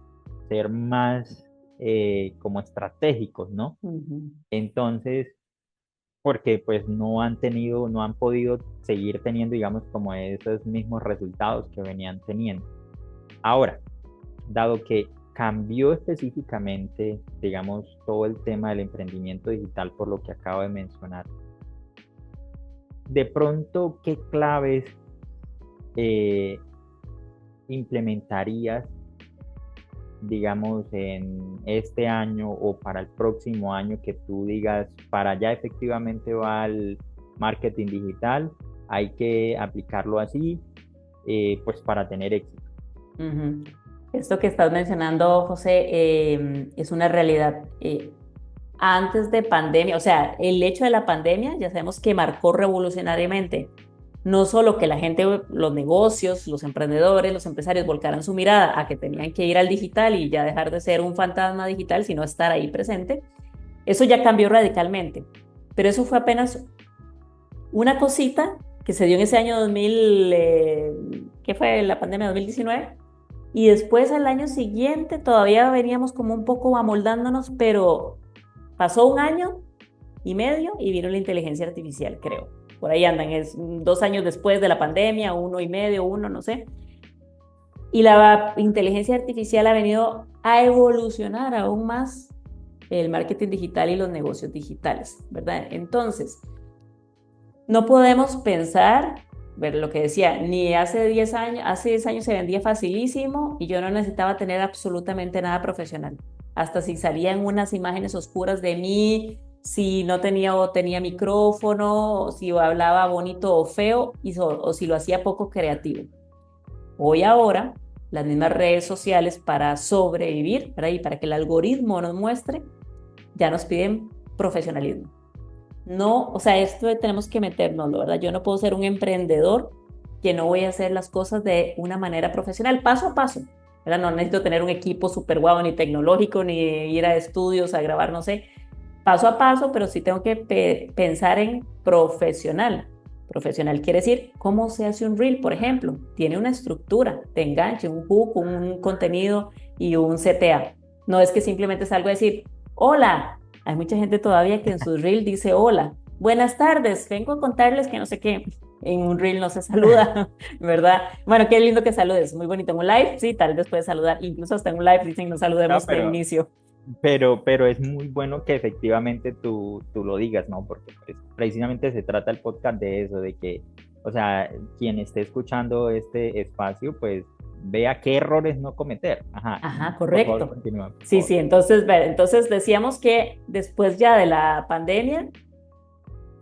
ser más como estratégicos, ¿no? Entonces, porque pues no han tenido, no han podido seguir teniendo, digamos, como esos mismos resultados que venían teniendo. Ahora, dado que cambió específicamente, digamos, todo el tema del emprendimiento digital por lo que acabo de mencionar, de pronto, ¿qué claves eh, implementarías, digamos, en este año o para el próximo año que tú digas, para allá efectivamente va el marketing digital, hay que aplicarlo así, pues para tener éxito? Ujú. Esto que estás mencionando, José, es una realidad. Antes de pandemia, o sea, el hecho de la pandemia ya sabemos que marcó revolucionariamente, no solo que la gente, los negocios, los emprendedores, los empresarios volcaran su mirada a que tenían que ir al digital y ya dejar de ser un fantasma digital, sino estar ahí presente, eso ya cambió radicalmente. Pero eso fue apenas una cosita que se dio en ese año 2000, ¿qué fue? La pandemia 2019. Y después al año siguiente todavía veníamos como un poco amoldándonos, pero pasó un año y medio y vino la inteligencia artificial, creo. Por ahí andan, es 2 años después de la pandemia, 1 y medio, no sé. Y la inteligencia artificial ha venido a evolucionar aún más el marketing digital y los negocios digitales, ¿verdad? Entonces, no podemos pensar, ver lo que decía, ni hace 10 años se vendía facilísimo y yo no necesitaba tener absolutamente nada profesional. Hasta si salían unas imágenes oscuras de mí, si no tenía o tenía micrófono, o si hablaba bonito o feo, o si lo hacía poco creativo. Hoy ahora, las mismas redes sociales para sobrevivir, ¿verdad? Y para que el algoritmo nos muestre, ya nos piden profesionalismo. No, o sea, esto tenemos que meternos, ¿verdad? Yo no puedo ser un emprendedor que no voy a hacer las cosas de una manera profesional, paso a paso, ¿verdad? No necesito tener un equipo súper guau, ni tecnológico, ni ir a estudios a grabar, no sé, paso a paso, pero sí tengo que pensar en profesional. Profesional quiere decir cómo se hace un reel, por ejemplo. Tiene una estructura de enganche, un hook, un contenido y un CTA. No es que simplemente salgo a decir, hola. Hay mucha gente todavía que en sus reel dice hola, buenas tardes, vengo a contarles que no sé qué. En un reel no se saluda, ¿verdad? Bueno, qué lindo que saludes, muy bonito. En un live, sí, tal vez puedes saludar. Incluso hasta en un live dicen no No, saludemos de inicio. pero es muy bueno que efectivamente tú lo digas, ¿no? Porque pues, precisamente se trata el podcast de eso, de que, o sea, quien esté escuchando este espacio, pues vea qué errores no cometer. Ajá, Ajá, por favor, correcto. continúa, por Sí, favor. sí, entonces decíamos que después ya de la pandemia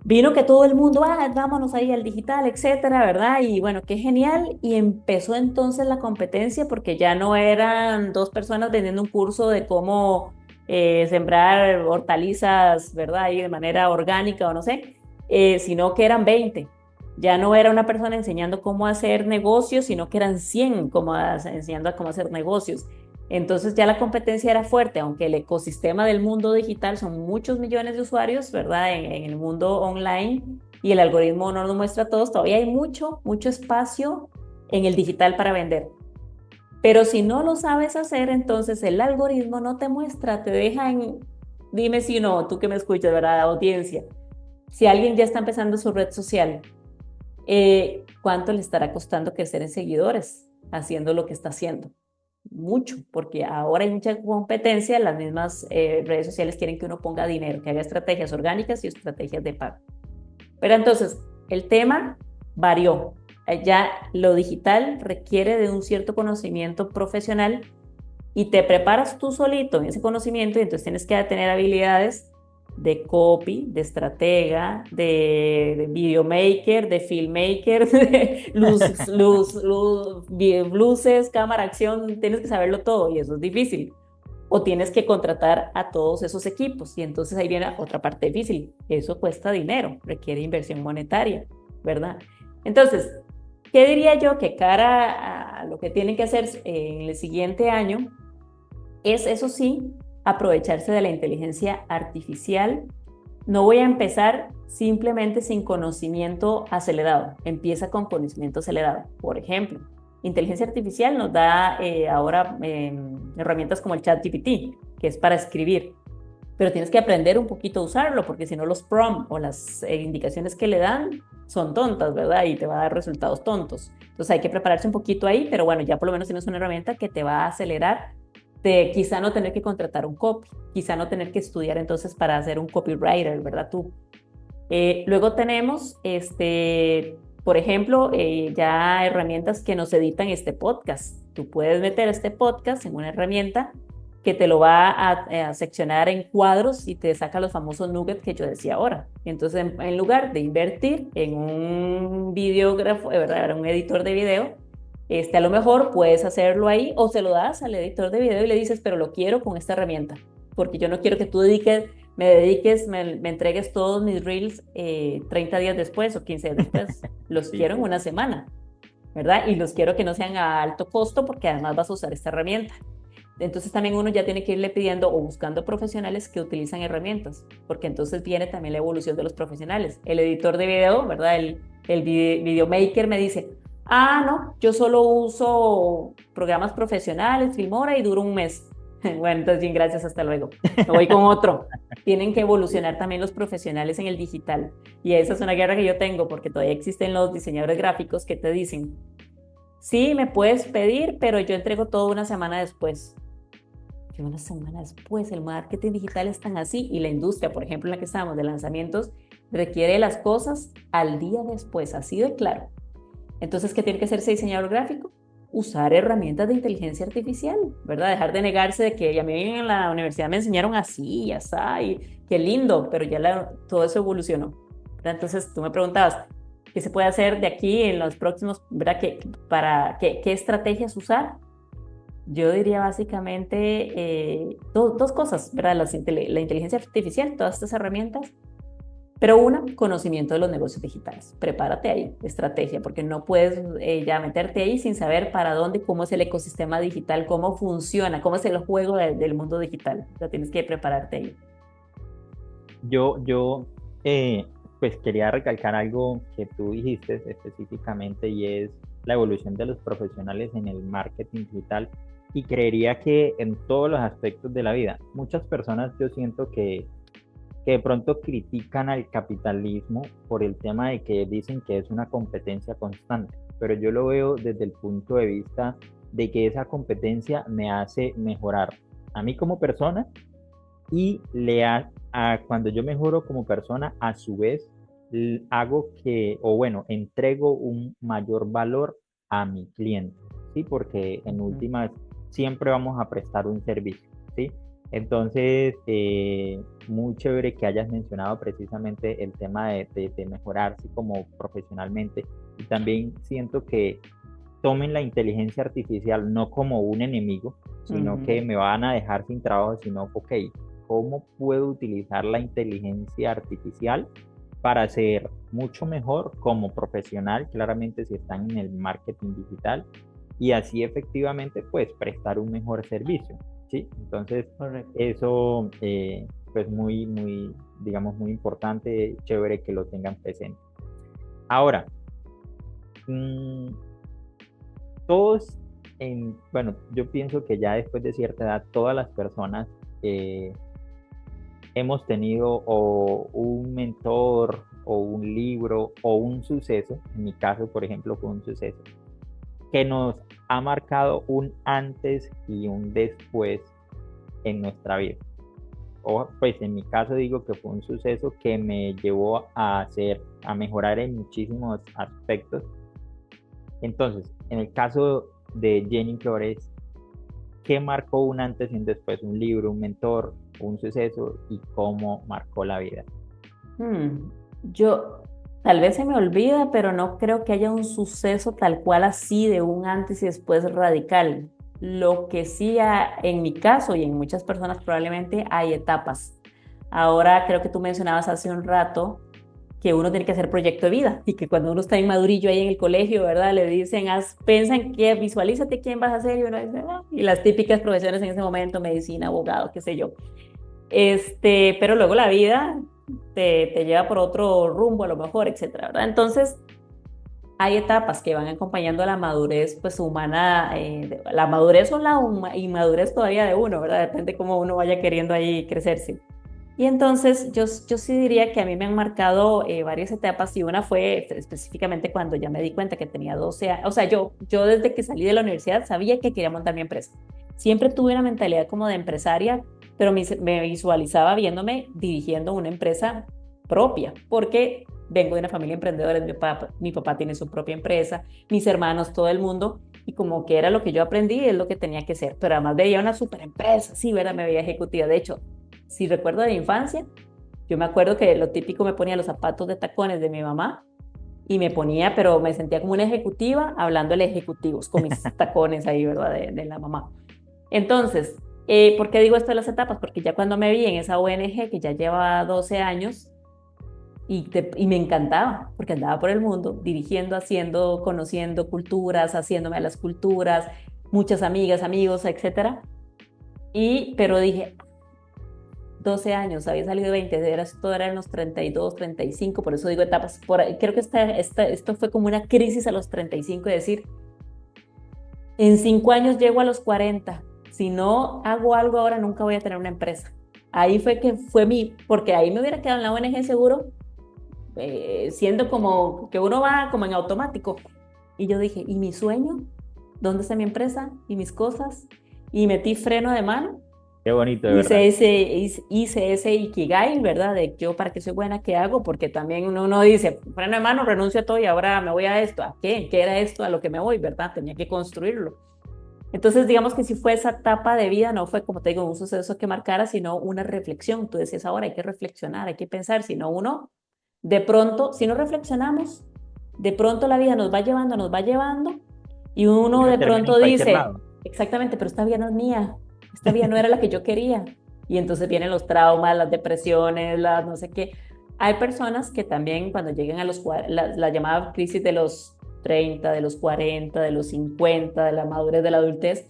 vino que todo el mundo, vámonos ahí al digital, etcétera, ¿verdad? Y bueno, qué genial. Y empezó entonces la competencia porque ya no eran dos personas vendiendo un curso de cómo sembrar hortalizas, ¿verdad? Ahí de manera orgánica o no sé, sino que eran 20. Ya no era una persona enseñando cómo hacer negocios, sino que eran 100 enseñando a cómo hacer negocios. Entonces ya la competencia era fuerte, aunque el ecosistema del mundo digital son muchos millones de usuarios, ¿verdad? En el mundo online y el algoritmo no nos muestra a todos, todavía hay mucho, mucho espacio en el digital para vender. Pero si no lo sabes hacer, entonces el algoritmo no te muestra, te deja en, dime si no, tú que me escuchas, ¿verdad? Audiencia. Si alguien ya está empezando su red social, ¿cuánto le estará costando crecer en seguidores haciendo lo que está haciendo? Mucho, porque ahora hay mucha competencia, las mismas redes sociales quieren que uno ponga dinero, que haga estrategias orgánicas y estrategias de pago. Pero entonces, el tema varió. Ya lo digital requiere de un cierto conocimiento profesional y te preparas tú solito en ese conocimiento y entonces tienes que tener habilidades de copy, de estratega, de videomaker, de filmmaker, de luces, cámara, acción, tienes que saberlo todo y eso es difícil. o tienes que contratar a todos esos equipos. Y entonces ahí viene otra parte difícil. Eso cuesta dinero, requiere inversión monetaria, ¿verdad? Entonces, ¿qué diría yo que cara a lo que tienen que hacer en el siguiente año? Es, eso sí, aprovecharse de la inteligencia artificial. No voy a empezar simplemente sin conocimiento acelerado. Empieza con conocimiento acelerado. Por ejemplo, inteligencia artificial nos da ahora herramientas como el ChatGPT, que es para escribir. Pero tienes que aprender un poquito a usarlo, porque si no los prompts o las indicaciones que le dan son tontas, ¿verdad? Y te va a dar resultados tontos. Entonces hay que prepararse un poquito ahí, pero bueno, ya por lo menos tienes una herramienta que te va a acelerar de quizá no tener que contratar un copy, quizá no tener que estudiar entonces para hacer un copywriter, ¿verdad? Tú. Luego tenemos, por ejemplo, ya herramientas que nos editan este podcast. Tú puedes meter este podcast en una herramienta que te lo va a seccionar en cuadros y te saca los famosos nuggets que yo decía ahora. Entonces, en lugar de invertir en un videógrafo, ¿verdad? Un editor de video, a lo mejor puedes hacerlo ahí o se lo das al editor de video y le dices, pero lo quiero con esta herramienta, porque yo no quiero que tú me entregues todos mis reels 30 días después o 15 días después. Los Sí, quiero en sí. una semana, ¿verdad? Y los quiero que no sean a alto costo porque además vas a usar esta herramienta. Entonces también uno ya tiene que irle pidiendo o buscando profesionales que utilizan herramientas, porque entonces viene también la evolución de los profesionales. El editor de video, ¿verdad? El videomaker me dice, no, yo solo uso programas profesionales, Filmora y duro un mes. Bueno, entonces bien, gracias, hasta luego. Me voy con otro. Tienen que evolucionar también los profesionales en el digital. Y esa es una guerra que yo tengo, porque todavía existen los diseñadores gráficos que te dicen, sí, me puedes pedir, pero yo entrego todo una semana después. Que una semana después el marketing digital es tan así y la industria, por ejemplo, en la que estamos de lanzamientos, requiere las cosas al día después, así de claro. Entonces, ¿qué tiene que hacer ese diseñador gráfico? Usar herramientas de inteligencia artificial, ¿verdad? Dejar de negarse de que a mí en la universidad me enseñaron así y así, y qué lindo, pero ya todo eso evolucionó, ¿verdad? Entonces, tú me preguntabas, ¿qué se puede hacer de aquí en los próximos, ¿verdad? ¿Qué estrategias usar? Yo diría básicamente dos cosas, ¿verdad? La inteligencia artificial, todas estas herramientas, pero una, conocimiento de los negocios digitales. Prepárate ahí, estrategia, porque no puedes ya meterte ahí sin saber para dónde, cómo es el ecosistema digital, cómo funciona, cómo es el juego del mundo digital. O sea, tienes que prepararte ahí. Yo eh, pues quería recalcar algo que tú dijiste específicamente y es la evolución de los profesionales en el marketing digital y creería que en todos los aspectos de la vida. Muchas personas yo siento que de pronto critican al capitalismo por el tema de que dicen que es una competencia constante, pero yo lo veo desde el punto de vista de que esa competencia me hace mejorar a mí como persona y cuando yo mejoro como persona, a su vez hago que, o bueno, entrego un mayor valor a mi cliente, ¿sí? Porque en Ujú. últimas siempre vamos a prestar un servicio, ¿sí? Entonces, muy chévere que hayas mencionado precisamente el tema de mejorarse como profesionalmente y también siento que tomen la inteligencia artificial no como un enemigo, sino que Ujú. me van a dejar sin trabajo, sino, ok, ¿cómo puedo utilizar la inteligencia artificial para ser mucho mejor como profesional, claramente si están en el marketing digital, y así efectivamente pues prestar un mejor servicio, ¿sí? Entonces, Correcto. eso pues muy, digamos, muy importante, chévere que lo tengan presente. Ahora, mmm, todos, bueno, yo pienso que ya después de cierta edad, todas las personas eh, hemos tenido o un mentor o un libro o un suceso, en mi caso, por ejemplo, fue un suceso, que nos ha marcado un antes y un después en nuestra vida. O pues en mi caso digo que fue un suceso que me llevó a mejorar en muchísimos aspectos. Entonces, en el caso de Jenny Flores, ¿qué marcó un antes y un después? Un libro, un mentor, un suceso y cómo marcó la vida. Yo, tal vez se me olvida, pero no creo que haya un suceso tal cual así de un antes y después radical. Lo que sí, en mi caso y en muchas personas probablemente hay etapas. Ahora creo que tú mencionabas hace un rato que uno tiene que hacer proyecto de vida y que cuando uno está inmadurillo ahí en el colegio, ¿verdad? Le dicen, piensa en qué, visualízate quién vas a ser y uno dice, "Ah", y las típicas profesiones en ese momento, medicina, abogado, qué sé yo. Pero luego la vida te lleva por otro rumbo a lo mejor, etcétera, ¿verdad? Entonces, hay etapas que van acompañando a la madurez pues humana, la madurez o la inmadurez todavía de uno, ¿verdad? Depende cómo uno vaya queriendo ahí crecerse. Y entonces yo sí diría que a mí me han marcado varias etapas y una fue específicamente cuando ya me di cuenta que tenía 12 años, o sea, yo desde que salí de la universidad sabía que quería montar mi empresa. Siempre tuve una mentalidad como de empresaria, pero me visualizaba viéndome dirigiendo una empresa propia, porque vengo de una familia emprendedora, mi papá tiene su propia empresa, mis hermanos, todo el mundo, y como que era lo que yo aprendí, es lo que tenía que ser, pero además veía una super empresa, sí, ¿verdad? Me veía ejecutiva, de hecho si recuerdo de mi infancia, yo me acuerdo que lo típico me ponía los zapatos de tacones de mi mamá y me ponía, pero me sentía como una ejecutiva hablando de ejecutivos con mis tacones ahí, ¿verdad? De la mamá. Entonces, ¿por qué digo esto de las etapas? Porque ya cuando me vi en esa ONG que ya lleva 12 años y me encantaba, porque andaba por el mundo dirigiendo, haciendo, conociendo culturas, haciéndome a las culturas, muchas amigas, amigos, etcétera. Pero dije, 12 años, había salido 20, todo era en los 32, 35, por eso digo etapas. Creo que esto fue como una crisis a los 35, de decir, en 5 años llego a los 40, si no hago algo ahora nunca voy a tener una empresa. Ahí fue que fue porque ahí me hubiera quedado en la ONG seguro, siendo como que uno va como en automático. Y yo dije, ¿y mi sueño? ¿Dónde está mi empresa? ¿Y mis cosas? Y metí freno de mano. Qué bonito, de verdad. Hice ese Ikigai, ¿verdad? De yo para qué soy buena, ¿qué hago? Porque también uno dice, freno de mano, renuncio a todo y ahora me voy a esto. ¿A qué? ¿Qué era esto a lo que me voy, verdad? Tenía que construirlo. Entonces, digamos que si fue esa etapa de vida, no fue, como te digo, un suceso que marcara, sino una reflexión. Tú decías, ahora hay que reflexionar, hay que pensar, sino uno, de pronto, si no reflexionamos, de pronto la vida nos va llevando, y Y uno uno de termina en pronto cualquier dice, lado. exactamente, pero esta vida no es mía, esta vida no era la que yo quería. Y entonces vienen los traumas, las depresiones, las no sé qué. Hay personas que también cuando llegan a la llamada crisis de los 30, de los 40, de los 50, de la madurez, de la adultez,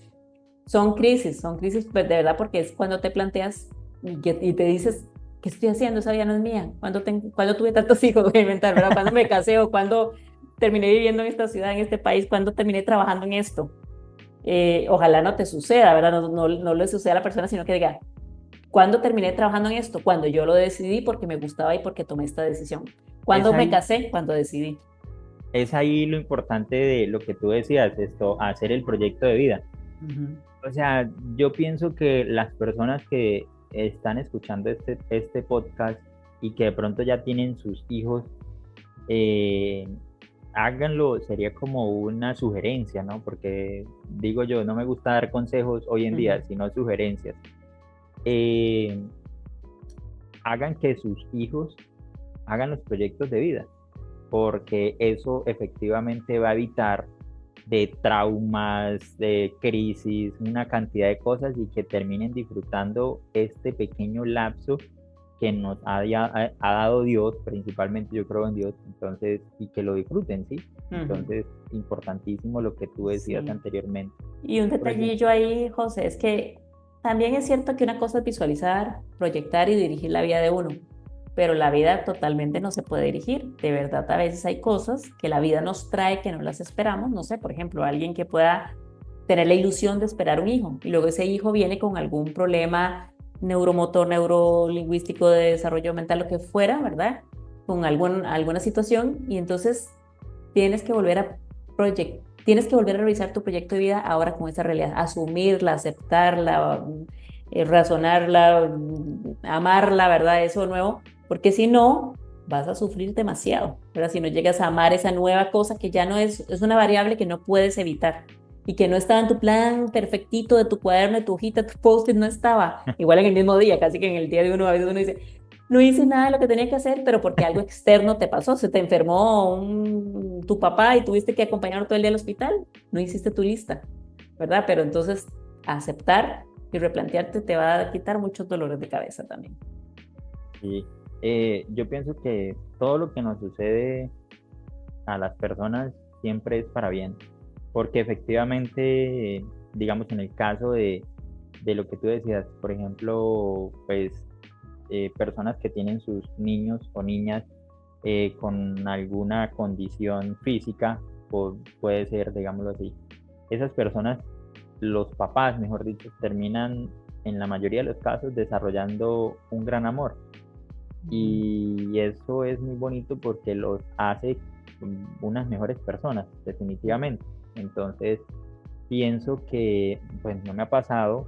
son crisis pues, de verdad, porque es cuando te planteas y te dices, ¿qué estoy haciendo? Esa vida no es mía. ¿Cuándo tuve tantos hijos? Voy a inventar, ¿verdad? ¿Cuándo me casé o cuándo terminé viviendo en esta ciudad, en este país? ¿Cuándo terminé trabajando en esto? Ojalá no te suceda, ¿verdad? No le suceda a la persona, sino que diga, ¿cuándo terminé trabajando en esto? Cuando yo lo decidí porque me gustaba y porque tomé esta decisión. Es ¿Cuándo me ahí, casé? Cuando decidí. es ahí lo importante de lo que tú decías, esto, hacer el proyecto de vida. Ujú, O sea, yo pienso que las personas que están escuchando este podcast y que de pronto ya tienen sus hijos, eh, háganlo, sería como una sugerencia, ¿no? Porque digo yo, no me gusta dar consejos hoy en ujú, día, sino sugerencias. Eh, hagan que sus hijos hagan los proyectos de vida, porque eso efectivamente va a evitar de traumas, de crisis, una cantidad de cosas y que terminen disfrutando este pequeño lapso que nos ha dado Dios, principalmente yo creo en Dios, entonces, y que lo disfruten, ¿sí? ujú. Entonces, importantísimo lo que tú decías Sí. anteriormente. Y un Por ejemplo, detallillo ahí, José, es que también es cierto que una cosa es visualizar, proyectar y dirigir la vida de uno, pero la vida totalmente no se puede dirigir. De verdad, a veces hay cosas que la vida nos trae que no las esperamos. No sé, por ejemplo, alguien que pueda tener la ilusión de esperar un hijo y luego ese hijo viene con algún problema neuromotor, neurolingüístico, de desarrollo mental, lo que fuera, ¿verdad? Con alguna situación y entonces tienes que volver a tienes que volver a revisar tu proyecto de vida ahora con esa realidad, asumirla, aceptarla, razonarla, amarla, ¿verdad? Eso nuevo, porque si no, vas a sufrir demasiado, ¿verdad? Si no llegas a amar esa nueva cosa que ya no es una variable que no puedes evitar y que no estaba en tu plan perfectito de tu cuaderno, de tu hojita, tu post-it, no estaba. Igual en el mismo día, casi que en el día de uno, a veces uno dice, no hice nada de lo que tenía que hacer, pero porque algo externo te pasó, se te enfermó tu papá y tuviste que acompañarlo todo el día al hospital, no hiciste tu lista. ¿verdad? Pero entonces aceptar y replantearte te va a quitar muchos dolores de cabeza también. Sí. Yo pienso que todo lo que nos sucede a las personas siempre es para bien, porque efectivamente, digamos, en el caso de lo que tú decías, por ejemplo, pues personas que tienen sus niños o niñas con alguna condición física, o puede ser, digámoslo así, esas personas, los papás, mejor dicho, terminan en la mayoría de los casos desarrollando un gran amor. Y eso es muy bonito porque los hace unas mejores personas, definitivamente. Entonces, pienso que, pues no me ha pasado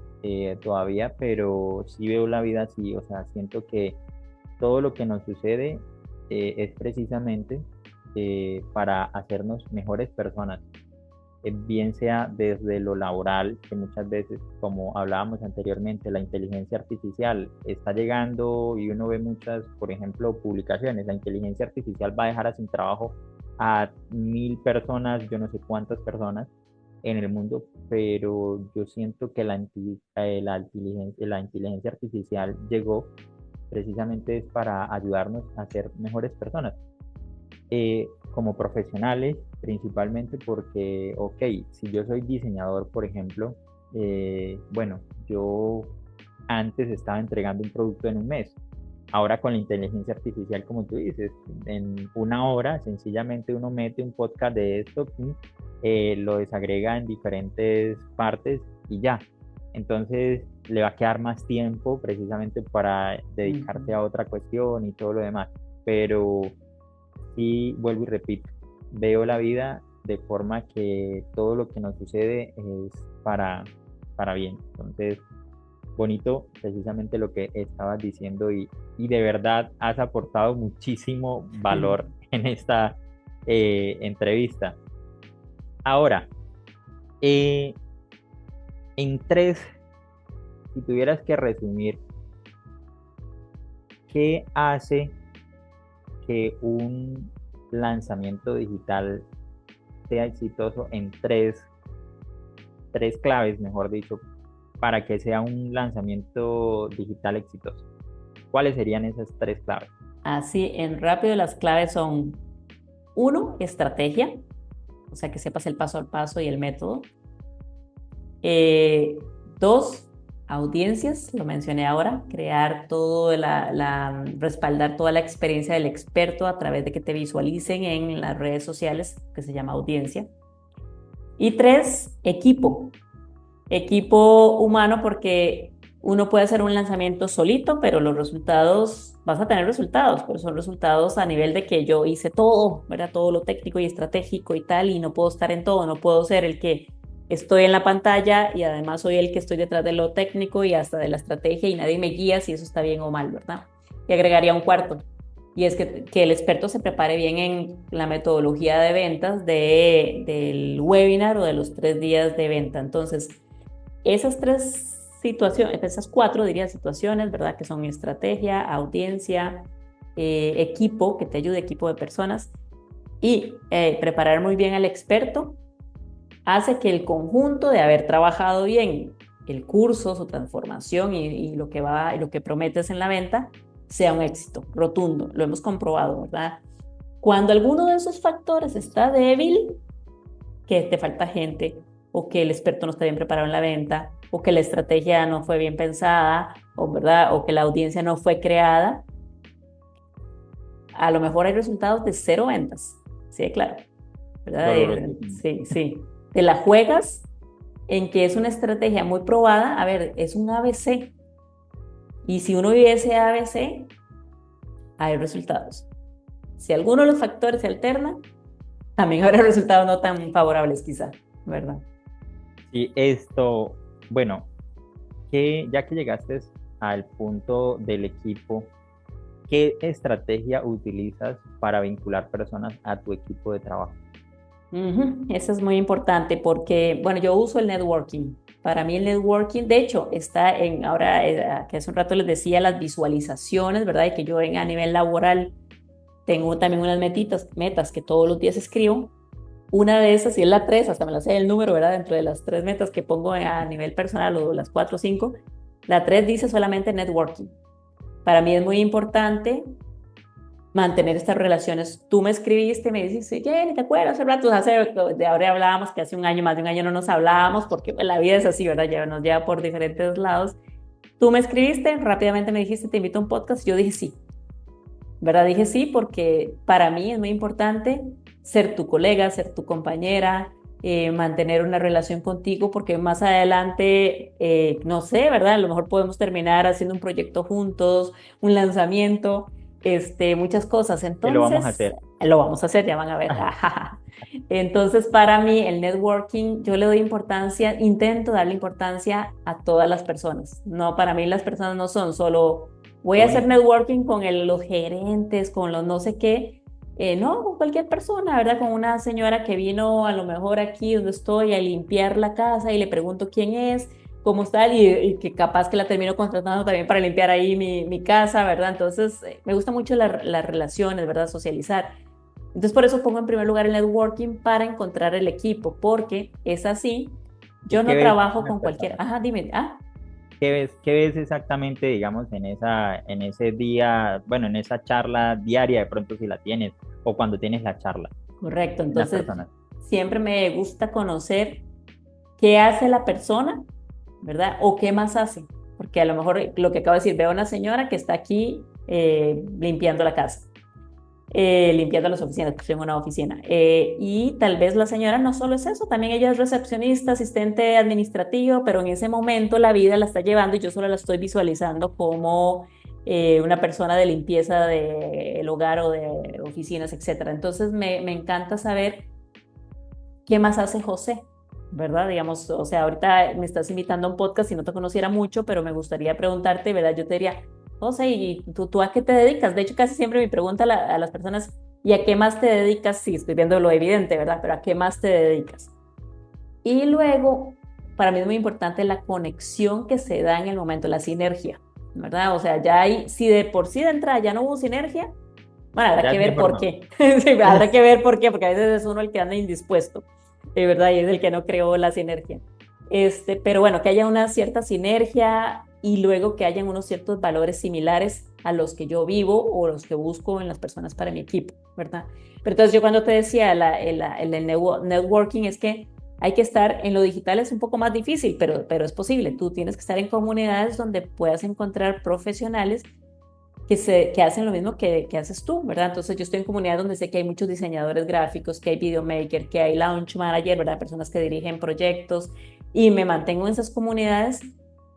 todavía, pero sí veo la vida así, o sea, siento que todo lo que nos sucede es precisamente para hacernos mejores personas, bien sea desde lo laboral, que muchas veces, como hablábamos anteriormente, la inteligencia artificial está llegando y uno ve muchas, por ejemplo, publicaciones, la inteligencia artificial va a dejar sin trabajo a 1.000 personas, yo no sé cuántas personas en el mundo, pero yo siento que la inteligencia artificial llegó precisamente es para ayudarnos a ser mejores personas como profesionales, principalmente porque, ok, si yo soy diseñador, por ejemplo, bueno, yo antes estaba entregando un producto en un mes. Ahora con la inteligencia artificial, como tú dices, en una hora sencillamente uno mete un podcast de esto, lo desagrega en diferentes partes y ya. Entonces le va a quedar más tiempo precisamente para dedicarse a otra cuestión y todo lo demás. Pero y vuelvo y repito, veo la vida de forma que todo lo que nos sucede es para bien. Entonces, bonito precisamente lo que estabas diciendo y de verdad has aportado muchísimo valor en esta entrevista. Ahora, eh, en tres, si tuvieras que resumir, ¿qué hace que un lanzamiento digital sea exitoso en tres claves, mejor dicho, para que sea un lanzamiento digital exitoso? ¿Cuáles serían esas tres claves? Así, en rápido las claves son, uno, estrategia, o sea, que sepas el paso al paso y el método. Eh, Dos, audiencias, lo mencioné ahora, crear todo respaldar toda la experiencia del experto a través de que te visualicen en las redes sociales, que se llama audiencia. Y tres, equipo humano, porque uno puede hacer un lanzamiento solito, pero los resultados, vas a tener resultados, pero son resultados a nivel de que yo hice todo, ¿verdad? Todo lo técnico y estratégico y tal, y no puedo estar en todo, no puedo ser el que estoy en la pantalla y además soy el que estoy detrás de lo técnico y hasta de la estrategia y nadie me guía si eso está bien o mal, ¿verdad? Y agregaría un cuarto, y es que el experto se prepare bien en la metodología de ventas del webinar o de los 3 días de venta. Entonces, esas tres situaciones, esas cuatro, diría, situaciones, ¿verdad? Que son estrategia, audiencia, equipo, que te ayude, equipo de personas, y preparar muy bien al experto, hace que el conjunto de haber trabajado bien el curso, su transformación y lo que va, y lo que prometes en la venta, sea un éxito rotundo. Lo hemos comprobado, ¿verdad? Cuando alguno de esos factores está débil, que te falta gente, o que el experto no está bien preparado en la venta, o que la estrategia no fue bien pensada, o, ¿verdad? O que la audiencia no fue creada, a lo mejor hay resultados de cero ventas. Sí, claro, ¿verdad? Dolorosísimo. Sí, sí. Te la juegas en que es una estrategia muy probada. A ver, es un ABC. Y si uno vive ese ABC, hay resultados. Si alguno de los factores se alterna, también habrá resultados no tan favorables quizá, ¿verdad? Y esto, bueno, ya que llegaste al punto del equipo, ¿qué estrategia utilizas para vincular personas a tu equipo de trabajo? Eso es muy importante porque, bueno, yo uso el networking. Para mí el networking, de hecho, está en, ahora que hace un rato les decía, las visualizaciones, ¿verdad? Y que yo a nivel laboral tengo también unas metas que todos los días escribo. Una de esas, y es la 3, hasta me la sé el número, ¿verdad? Dentro de las 3 metas que pongo a nivel personal, o las 4 o 5, la 3 dice solamente networking. Para mí es muy importante mantener estas relaciones. Tú me escribiste, me dices, Jenny, ¿te acuerdas? Hace rato, de ahora hablábamos que hace un año, más de un año no nos hablábamos, porque pues, la vida es así, ¿verdad? Ya nos lleva por diferentes lados. Tú me escribiste, rápidamente me dijiste, te invito a un podcast, yo dije sí, ¿verdad? Dije sí porque para mí es muy importante ser tu colega, ser tu compañera, mantener una relación contigo, porque más adelante, no sé, ¿verdad? A lo mejor podemos terminar haciendo un proyecto juntos, un lanzamiento, muchas cosas. Que lo vamos a Entonces, hacer. lo vamos a hacer, ya van a ver. Entonces, para mí, el networking, yo le doy importancia, intento darle importancia a todas las personas. No, para mí las personas no son solo voy Qué a hacer bonito. networking con los gerentes, con los no sé qué, no, con cualquier persona, ¿verdad? Con una señora que vino a lo mejor aquí donde estoy a limpiar la casa y le pregunto quién es, cómo está, y que capaz que la termino contratando también para limpiar ahí mi casa, ¿verdad? Entonces, me gusta mucho las relaciones, ¿verdad? Socializar. Entonces, por eso pongo en primer lugar el networking para encontrar el equipo, porque es así, ¿Y yo qué no ves en trabajo una con cualquier, persona? ajá, dime, Qué ves exactamente, digamos, en ese día, bueno, en esa charla diaria, de pronto si la tienes, o cuando tienes la charla, correcto, en las entonces personas? siempre me gusta conocer qué hace la persona, ¿verdad? O qué más hace. Porque a lo mejor lo que acabo de decir, veo a una señora que está aquí limpiando la casa, limpiando las oficinas, que estoy en una oficina. Y tal vez la señora no solo es eso, también ella es recepcionista, asistente administrativo, pero en ese momento la vida la está llevando y yo solo la estoy visualizando como una persona de limpieza del hogar o de oficinas, etcétera. Entonces me encanta saber ¿qué más hace José? ¿Verdad? Digamos, o sea, ahorita me estás invitando a un podcast y no te conociera mucho, pero me gustaría preguntarte, ¿verdad? Yo te diría, José, ¿y tú a qué te dedicas? De hecho, casi siempre mi pregunta a las personas, ¿y a qué más te dedicas? Sí, estoy viendo lo evidente, ¿verdad? Pero ¿a qué más te dedicas? Y luego, para mí es muy importante la conexión que se da en el momento, la sinergia, ¿verdad? O sea, ya hay, si de por sí de entrada ya no hubo sinergia, bueno, habrá Ya que es ver mejor por no. qué. Sí, habrá que ver por qué, porque a veces es uno el que anda indispuesto, ¿verdad? Y es el que no creó la sinergia. Pero bueno, que haya una cierta sinergia y luego que hayan unos ciertos valores similares a los que yo vivo o los que busco en las personas para mi equipo, ¿verdad? Pero entonces yo cuando te decía el networking es que hay que estar en lo digital es un poco más difícil, pero es posible. Tú tienes que estar en comunidades donde puedas encontrar profesionales que hacen lo mismo que haces tú, ¿verdad? Entonces yo estoy en comunidades donde sé que hay muchos diseñadores gráficos, que hay videomaker, que hay launch manager, ¿verdad? Personas que dirigen proyectos y me mantengo en esas comunidades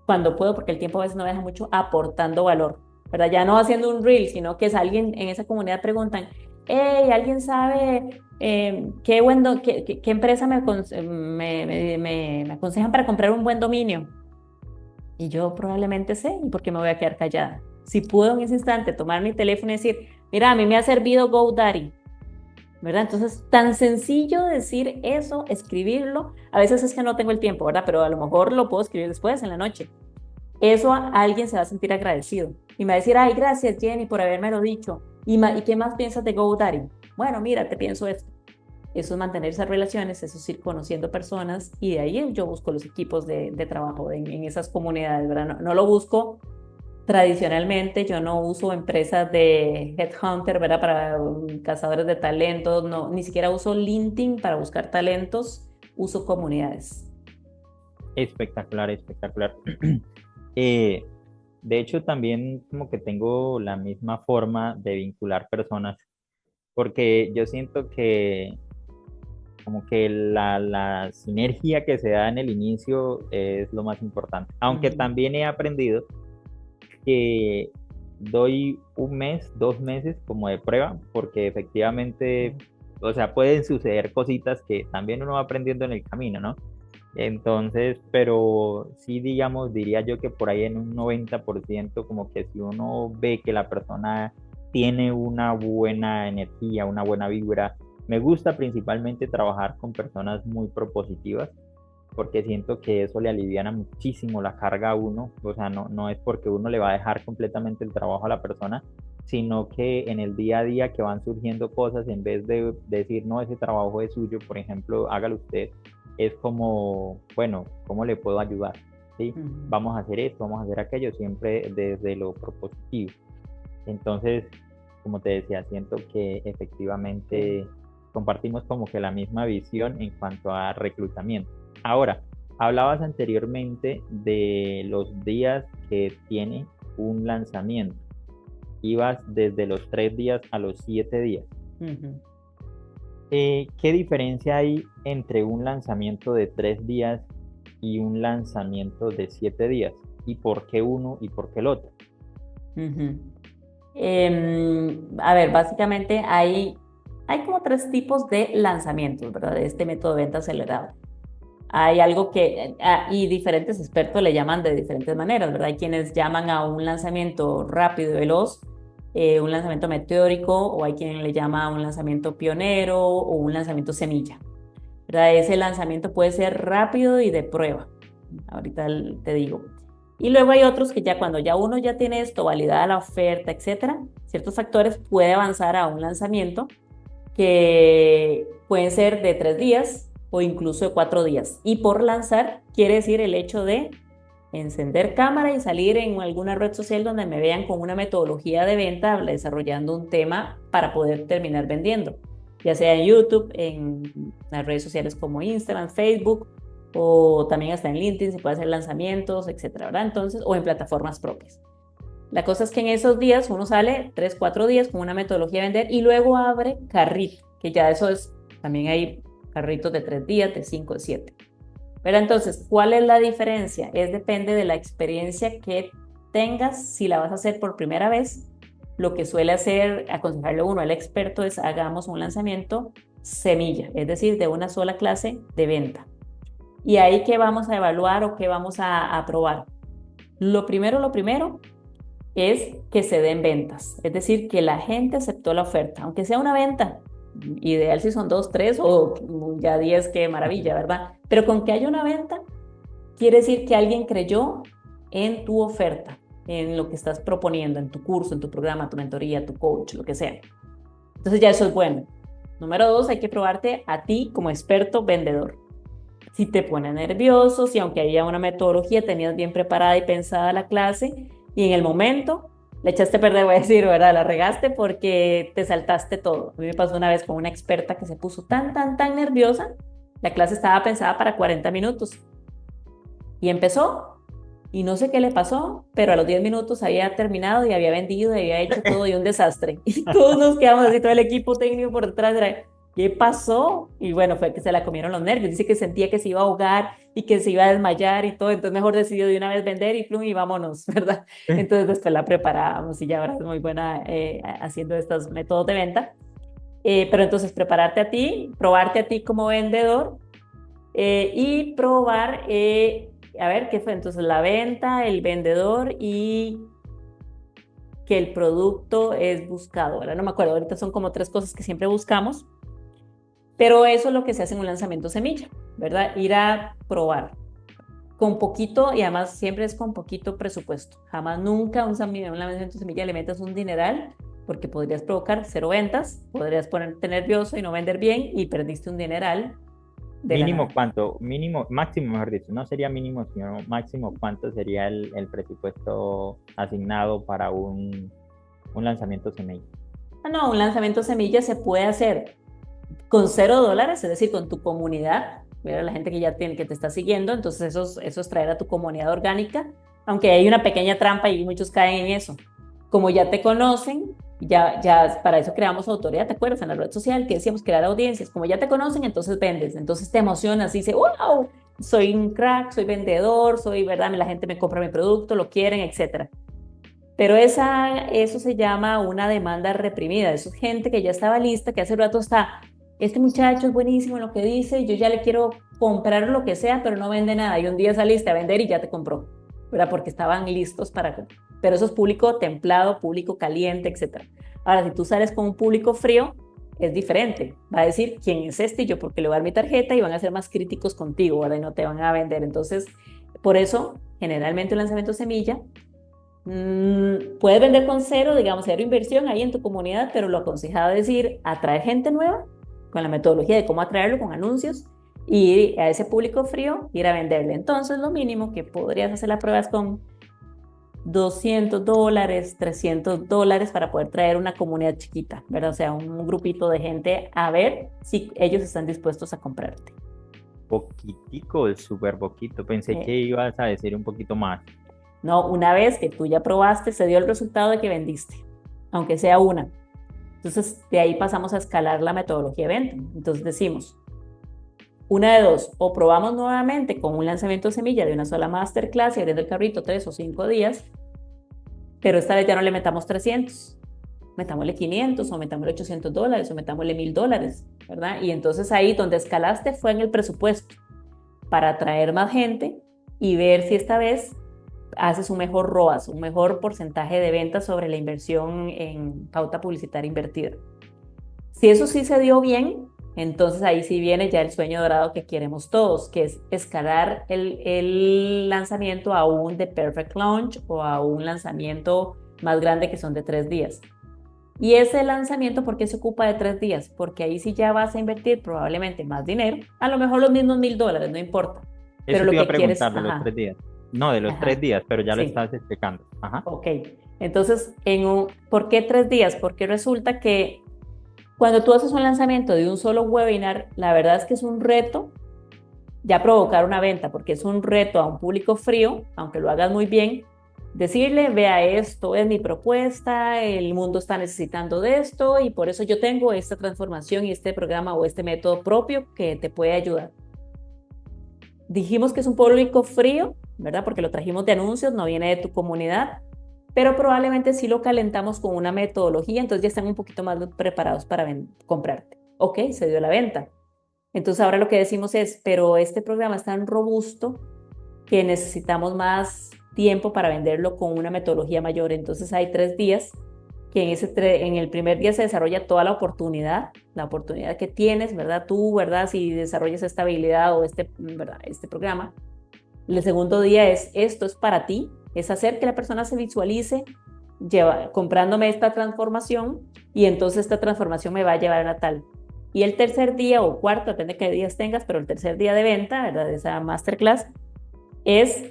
cuando puedo, porque el tiempo a veces no me deja mucho, aportando valor, ¿verdad? Ya no haciendo un reel, sino que es alguien en esa comunidad preguntan, hey, ¿alguien sabe qué empresa me aconsejan para comprar un buen dominio? Y yo probablemente sé, ¿y por qué me voy a quedar callada? Si puedo en ese instante tomar mi teléfono y decir, mira, a mí me ha servido GoDaddy, ¿verdad? Entonces, tan sencillo decir eso, escribirlo, a veces es que no tengo el tiempo, ¿verdad? Pero a lo mejor lo puedo escribir después, en la noche. Eso alguien se va a sentir agradecido y me va a decir, ay, gracias Jenny por haberme lo dicho. ¿Y qué más piensas de GoDaddy? Bueno, mira, te pienso esto. Eso es mantener esas relaciones, eso es ir conociendo personas y de ahí yo busco los equipos de trabajo en esas comunidades, ¿verdad? No, no lo busco tradicionalmente, yo no uso empresas de headhunter, ¿verdad? Para cazadores de talentos, no, ni siquiera uso LinkedIn para buscar talentos, uso comunidades. Espectacular, espectacular. Eh, de hecho, también como que tengo la misma forma de vincular personas, porque yo siento que como que la sinergia que se da en el inicio es lo más importante. Aunque Ujú, también he aprendido que doy un mes, 2 meses como de prueba, porque efectivamente, ujú. o sea, pueden suceder cositas que también uno va aprendiendo en el camino, ¿no? Entonces, pero sí, digamos, diría yo que por ahí en un 90% como que si uno ve que la persona tiene una buena energía, una buena vibra, me gusta principalmente trabajar con personas muy propositivas porque siento que eso le aliviana muchísimo la carga a uno, o sea, no es porque uno le va a dejar completamente el trabajo a la persona, sino que en el día a día que van surgiendo cosas, en vez de decir, no, ese trabajo es suyo, por ejemplo, hágalo usted, es como, bueno, ¿cómo le puedo ayudar? ¿Sí? Ujú. Vamos a hacer esto, vamos a hacer aquello, siempre desde lo propositivo. Entonces, como te decía, siento que Sí. efectivamente compartimos como que la misma visión en cuanto a reclutamiento. Ahora, hablabas anteriormente de los días que tiene un lanzamiento. Ibas desde los 3 días a los 7 días. Ujú. ¿Qué diferencia hay entre un lanzamiento de 3 días y un lanzamiento de 7 días? ¿Y por qué uno y por qué el otro? Ujú. A ver, básicamente hay como tres tipos de lanzamientos, ¿verdad? De este método de venta acelerado. Hay algo que, y diferentes expertos le llaman de diferentes maneras, ¿verdad? Hay quienes llaman a un lanzamiento rápido y veloz, un lanzamiento meteórico, o hay quien le llama un lanzamiento pionero o un lanzamiento semilla, ¿verdad? Ese lanzamiento puede ser rápido y de prueba. Ahorita te digo. Y luego hay otros que ya cuando ya uno ya tiene esto, validada la oferta, etcétera, ciertos factores puede avanzar a un lanzamiento que pueden ser de 3 días o incluso de 4 días. Y por lanzar quiere decir el hecho de encender cámara y salir en alguna red social donde me vean con una metodología de venta, desarrollando un tema para poder terminar vendiendo, ya sea en YouTube, en las redes sociales como Instagram, Facebook, o también hasta en LinkedIn se puede hacer lanzamientos, etcétera, ¿verdad? Entonces, o en plataformas propias. La cosa es que en esos días uno sale 3, 4 días con una metodología de vender y luego abre carrito, que ya eso es, también hay carritos de 3 días, de 5, de 7. Pero entonces, ¿cuál es la diferencia? Es depende de la experiencia que tengas. Si la vas a hacer por primera vez, lo que suele hacer, aconsejarle uno al experto es hagamos un lanzamiento semilla, es decir, de una sola clase de venta. Y ahí qué vamos a evaluar o qué vamos a probar. Lo primero es que se den ventas, es decir, que la gente aceptó la oferta, aunque sea una venta. Ideal si son dos, tres o ya 10, qué maravilla, ¿verdad? Pero con que haya una venta, quiere decir que alguien creyó en tu oferta, en lo que estás proponiendo, en tu curso, en tu programa, tu mentoría, tu coach, lo que sea. Entonces ya eso es bueno. Número dos, hay que probarte a ti como experto vendedor. Si te pone nervioso, si aunque haya una metodología, tenías bien preparada y pensada la clase y en el momento le echaste a perder, voy a decir, ¿verdad? La regaste porque te saltaste todo. A mí me pasó una vez con una experta que se puso tan nerviosa. La clase estaba pensada para 40 minutos y empezó y no sé qué le pasó, pero a los 10 minutos había terminado y había vendido y había hecho todo y un desastre. Y todos nos quedamos así, todo el equipo técnico por detrás, era, ¿qué pasó? Y bueno, fue que se la comieron los nervios. Dice que sentía que se iba a ahogar y que se iba a desmayar y todo, entonces mejor decidió de una vez vender y plum y vámonos, ¿verdad? Entonces después la preparábamos y ya ahora es muy buena haciendo estos métodos de venta. Pero entonces prepararte a ti, probarte a ti como vendedor y probar, a ver, ¿qué fue? Entonces la venta, el vendedor y que el producto es buscado, ¿verdad? No me acuerdo, ahorita son como tres cosas que siempre buscamos, pero eso es lo que se hace en un lanzamiento semilla, ¿verdad? Ir a probar con poquito y además siempre es con poquito presupuesto. Jamás nunca un lanzamiento semilla le metas un dineral porque podrías provocar cero ventas, podrías ponerte nervioso y no vender bien y perdiste un dineral de la Mínimo nada. cuánto, mínimo, máximo, mejor dicho, no sería mínimo, sino máximo cuánto sería el presupuesto asignado para un lanzamiento semilla. Ah, no, un lanzamiento semilla se puede hacer con $0, es decir, con tu comunidad, ver a la gente que ya tiene, que te está siguiendo, entonces eso es traer a tu comunidad orgánica, aunque hay una pequeña trampa y muchos caen en eso. Como ya te conocen, ya para eso creamos autoridad, ¿te acuerdas? En la red social que decíamos crear audiencias, como ya te conocen, entonces vendes, entonces te emocionas y dices, wow, soy un crack, soy vendedor, soy, ¿verdad? La gente me compra mi producto, lo quieren, etcétera. Pero eso se llama una demanda reprimida. Eso es gente que ya estaba lista, que hace rato está, este muchacho es buenísimo en lo que dice, yo ya le quiero comprar lo que sea, pero no vende nada. Y un día saliste a vender y ya te compró, ¿verdad? Porque estaban listos para... Pero eso es público templado, público caliente, etcétera. Ahora, si tú sales con un público frío, es diferente. Va a decir, ¿quién es este? Y yo, porque le voy a dar mi tarjeta y van a ser más críticos contigo, ¿verdad? Y no te van a vender. Entonces, por eso, generalmente un lanzamiento semilla Puedes vender con cero, digamos, cero inversión ahí en tu comunidad, pero lo aconsejado es ir a atraer gente nueva con la metodología de cómo atraerlo con anuncios y a ese público frío ir a venderle. Entonces, lo mínimo que podrías hacer la prueba es con $200, $300 para poder traer una comunidad chiquita, ¿verdad? O sea, un grupito de gente a ver si ellos están dispuestos a comprarte. Poquitico, súper poquito. Pensé que Eh, ibas a decir un poquito más. no, una vez que tú ya probaste, se dio el resultado de que vendiste, aunque sea una. Entonces, de ahí pasamos a escalar la metodología de venta. Entonces decimos, una de dos, o probamos nuevamente con un lanzamiento de semilla de una sola masterclass y abriendo el carrito 3 o 5 días, pero esta vez ya no le metamos 300, metámosle 500 o metámosle $800 o metámosle $1000, ¿verdad? Y entonces ahí donde escalaste fue en el presupuesto para atraer más gente y ver si esta vez haces un mejor ROAS, un mejor porcentaje de ventas sobre la inversión en pauta publicitaria invertida. Si eso sí se dio bien, entonces ahí sí viene ya el sueño dorado que queremos todos, que es escalar el lanzamiento a un The Perfect Launch o a un lanzamiento más grande que son de 3 días. Y ese lanzamiento, ¿por qué se ocupa de 3 días? Porque ahí sí ya vas a invertir probablemente más dinero, a lo mejor los mismos $1000, no importa, pero Eso te lo iba a que quieres, preguntar de los ajá, 3 días. No, de los tres ajá, días, pero ya lo sí. estás explicando. Ajá. Ok, entonces, ¿por qué 3 días? Porque resulta que cuando tú haces un lanzamiento de un solo webinar, la verdad es que es un reto ya provocar una venta, porque es un reto a un público frío, aunque lo hagas muy bien, decirle, vea, esto es mi propuesta, el mundo está necesitando de esto y por eso yo tengo esta transformación y este programa o este método propio que te puede ayudar. Dijimos que es un público frío, ¿verdad? Porque lo trajimos de anuncios, no viene de tu comunidad, pero probablemente sí lo calentamos con una metodología, entonces ya están un poquito más preparados para comprarte. Ok, se dio la venta. Entonces ahora lo que decimos es, pero este programa es tan robusto que necesitamos más tiempo para venderlo con una metodología mayor. Entonces hay 3 días que en el primer día se desarrolla toda la oportunidad que tienes, ¿verdad? Tú, ¿verdad? Si desarrollas esta habilidad o ¿verdad? Este programa. El segundo día es, esto es para ti, es hacer que la persona se visualice comprándome esta transformación y entonces esta transformación me va a llevar a tal. Y el tercer día o cuarto, depende de qué días tengas, pero el tercer día de venta, ¿verdad? De esa masterclass, es,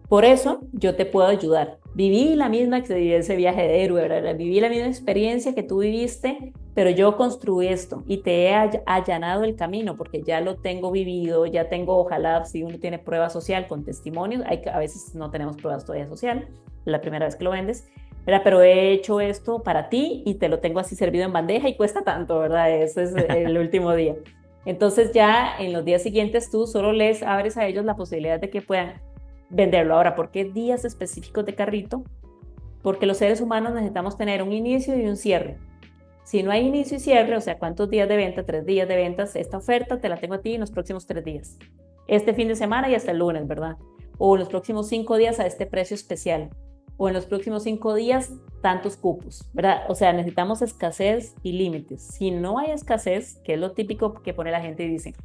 por eso yo te puedo ayudar. Viví la misma ese viaje de héroe, ¿verdad? Viví la misma experiencia que tú viviste, pero yo construí esto y te he allanado el camino porque ya lo tengo vivido, ya tengo, ojalá, si uno tiene prueba social con testimonios, a veces no tenemos pruebas todavía social, la primera vez que lo vendes, ¿verdad? Pero he hecho esto para ti y te lo tengo así servido en bandeja y cuesta tanto, ¿verdad? Ese es el último día. Entonces ya en los días siguientes tú solo les abres a ellos la posibilidad de que puedan venderlo. Ahora, ¿por qué días específicos de carrito? Porque los seres humanos necesitamos tener un inicio y un cierre. Si no hay inicio y cierre, o sea, ¿cuántos días de venta? 3 días de ventas. Esta oferta te la tengo a ti en los próximos 3 días. Este fin de semana y hasta el lunes, ¿verdad? O en los próximos 5 días a este precio especial. O en los próximos 5 días, tantos cupos, ¿verdad? O sea, necesitamos escasez y límites. Si no hay escasez, que es lo típico que pone la gente y dice,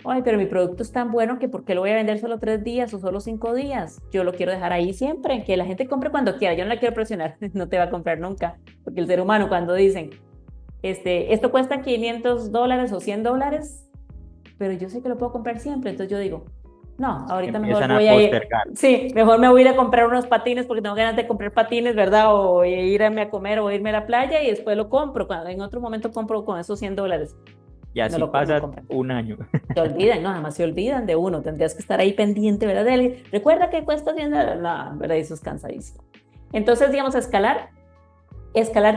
ay, pero mi producto es tan bueno que ¿por qué lo voy a vender solo 3 días o solo 5 días? Yo lo quiero dejar ahí siempre, que la gente compre cuando quiera. Yo no la quiero presionar, no te va a comprar nunca. Porque el ser humano cuando dicen, esto cuesta $500 o $100, pero yo sé que lo puedo comprar siempre. Entonces yo digo, no, ahorita mejor Empiezan a voy a ir, postergar. sí, mejor me voy a ir a comprar unos patines porque tengo ganas de comprar patines, ¿verdad? O irme a comer o irme a la playa y después lo compro. Cuando en otro momento compro con esos $100. Y No así no pasa compran. un año. Se olvidan, no, jamás se olvidan de uno. Tendrías que estar ahí pendiente, ¿verdad? De él. Recuerda que cuesta 100, no, ¿verdad? Eso es cansadísimo. Entonces, digamos, escalar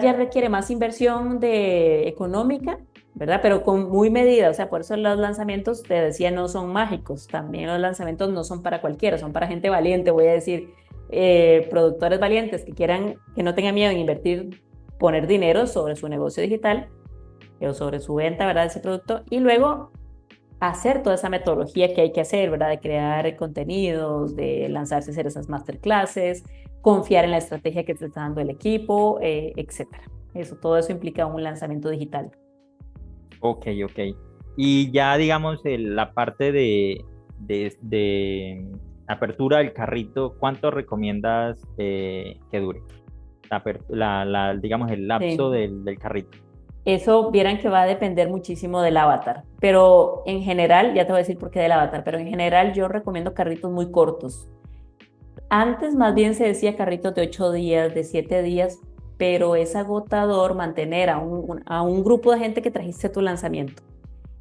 ya requiere más inversión económica, ¿verdad? Pero con muy medida, o sea, por eso los lanzamientos, te decía, no son mágicos. También los lanzamientos no son para cualquiera, son para gente valiente, voy a decir, productores valientes que quieran, que no tengan miedo en invertir, poner dinero sobre su negocio digital o sobre su venta, ¿verdad? De ese producto y luego hacer toda esa metodología que hay que hacer, ¿verdad? De crear contenidos, de lanzarse a hacer esas masterclasses, confiar en la estrategia que te está dando el equipo, etcétera. Todo eso implica un lanzamiento digital. Ok, ok. Y ya digamos la parte de apertura del carrito, ¿cuánto recomiendas que dure? Digamos, el lapso Sí. del carrito. Eso vieran que va a depender muchísimo del avatar, pero en general, ya te voy a decir por qué del avatar, pero en general yo recomiendo carritos muy cortos. Antes más bien se decía carritos de 8 días, de 7 días, pero es agotador mantener a un grupo de gente que trajiste a tu lanzamiento.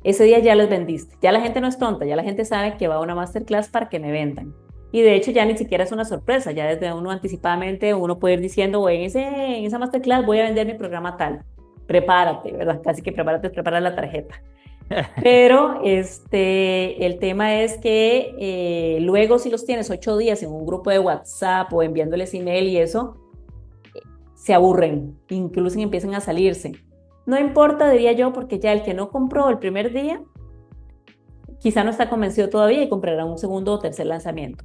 Ese día ya les vendiste, ya la gente no es tonta, ya la gente sabe que va a una masterclass para que me vendan. Y de hecho ya ni siquiera es una sorpresa, ya desde uno anticipadamente uno puede ir diciendo, "O en esa masterclass voy a vender mi programa tal, prepárate, ¿verdad? Casi que prepárate, prepara la tarjeta. Pero el tema es que luego si los tienes 8 días en un grupo de WhatsApp o enviándoles email y eso, se aburren, incluso empiezan a salirse. No importa, diría yo, porque ya el que no compró el primer día, quizá no está convencido todavía y comprará un segundo o tercer lanzamiento.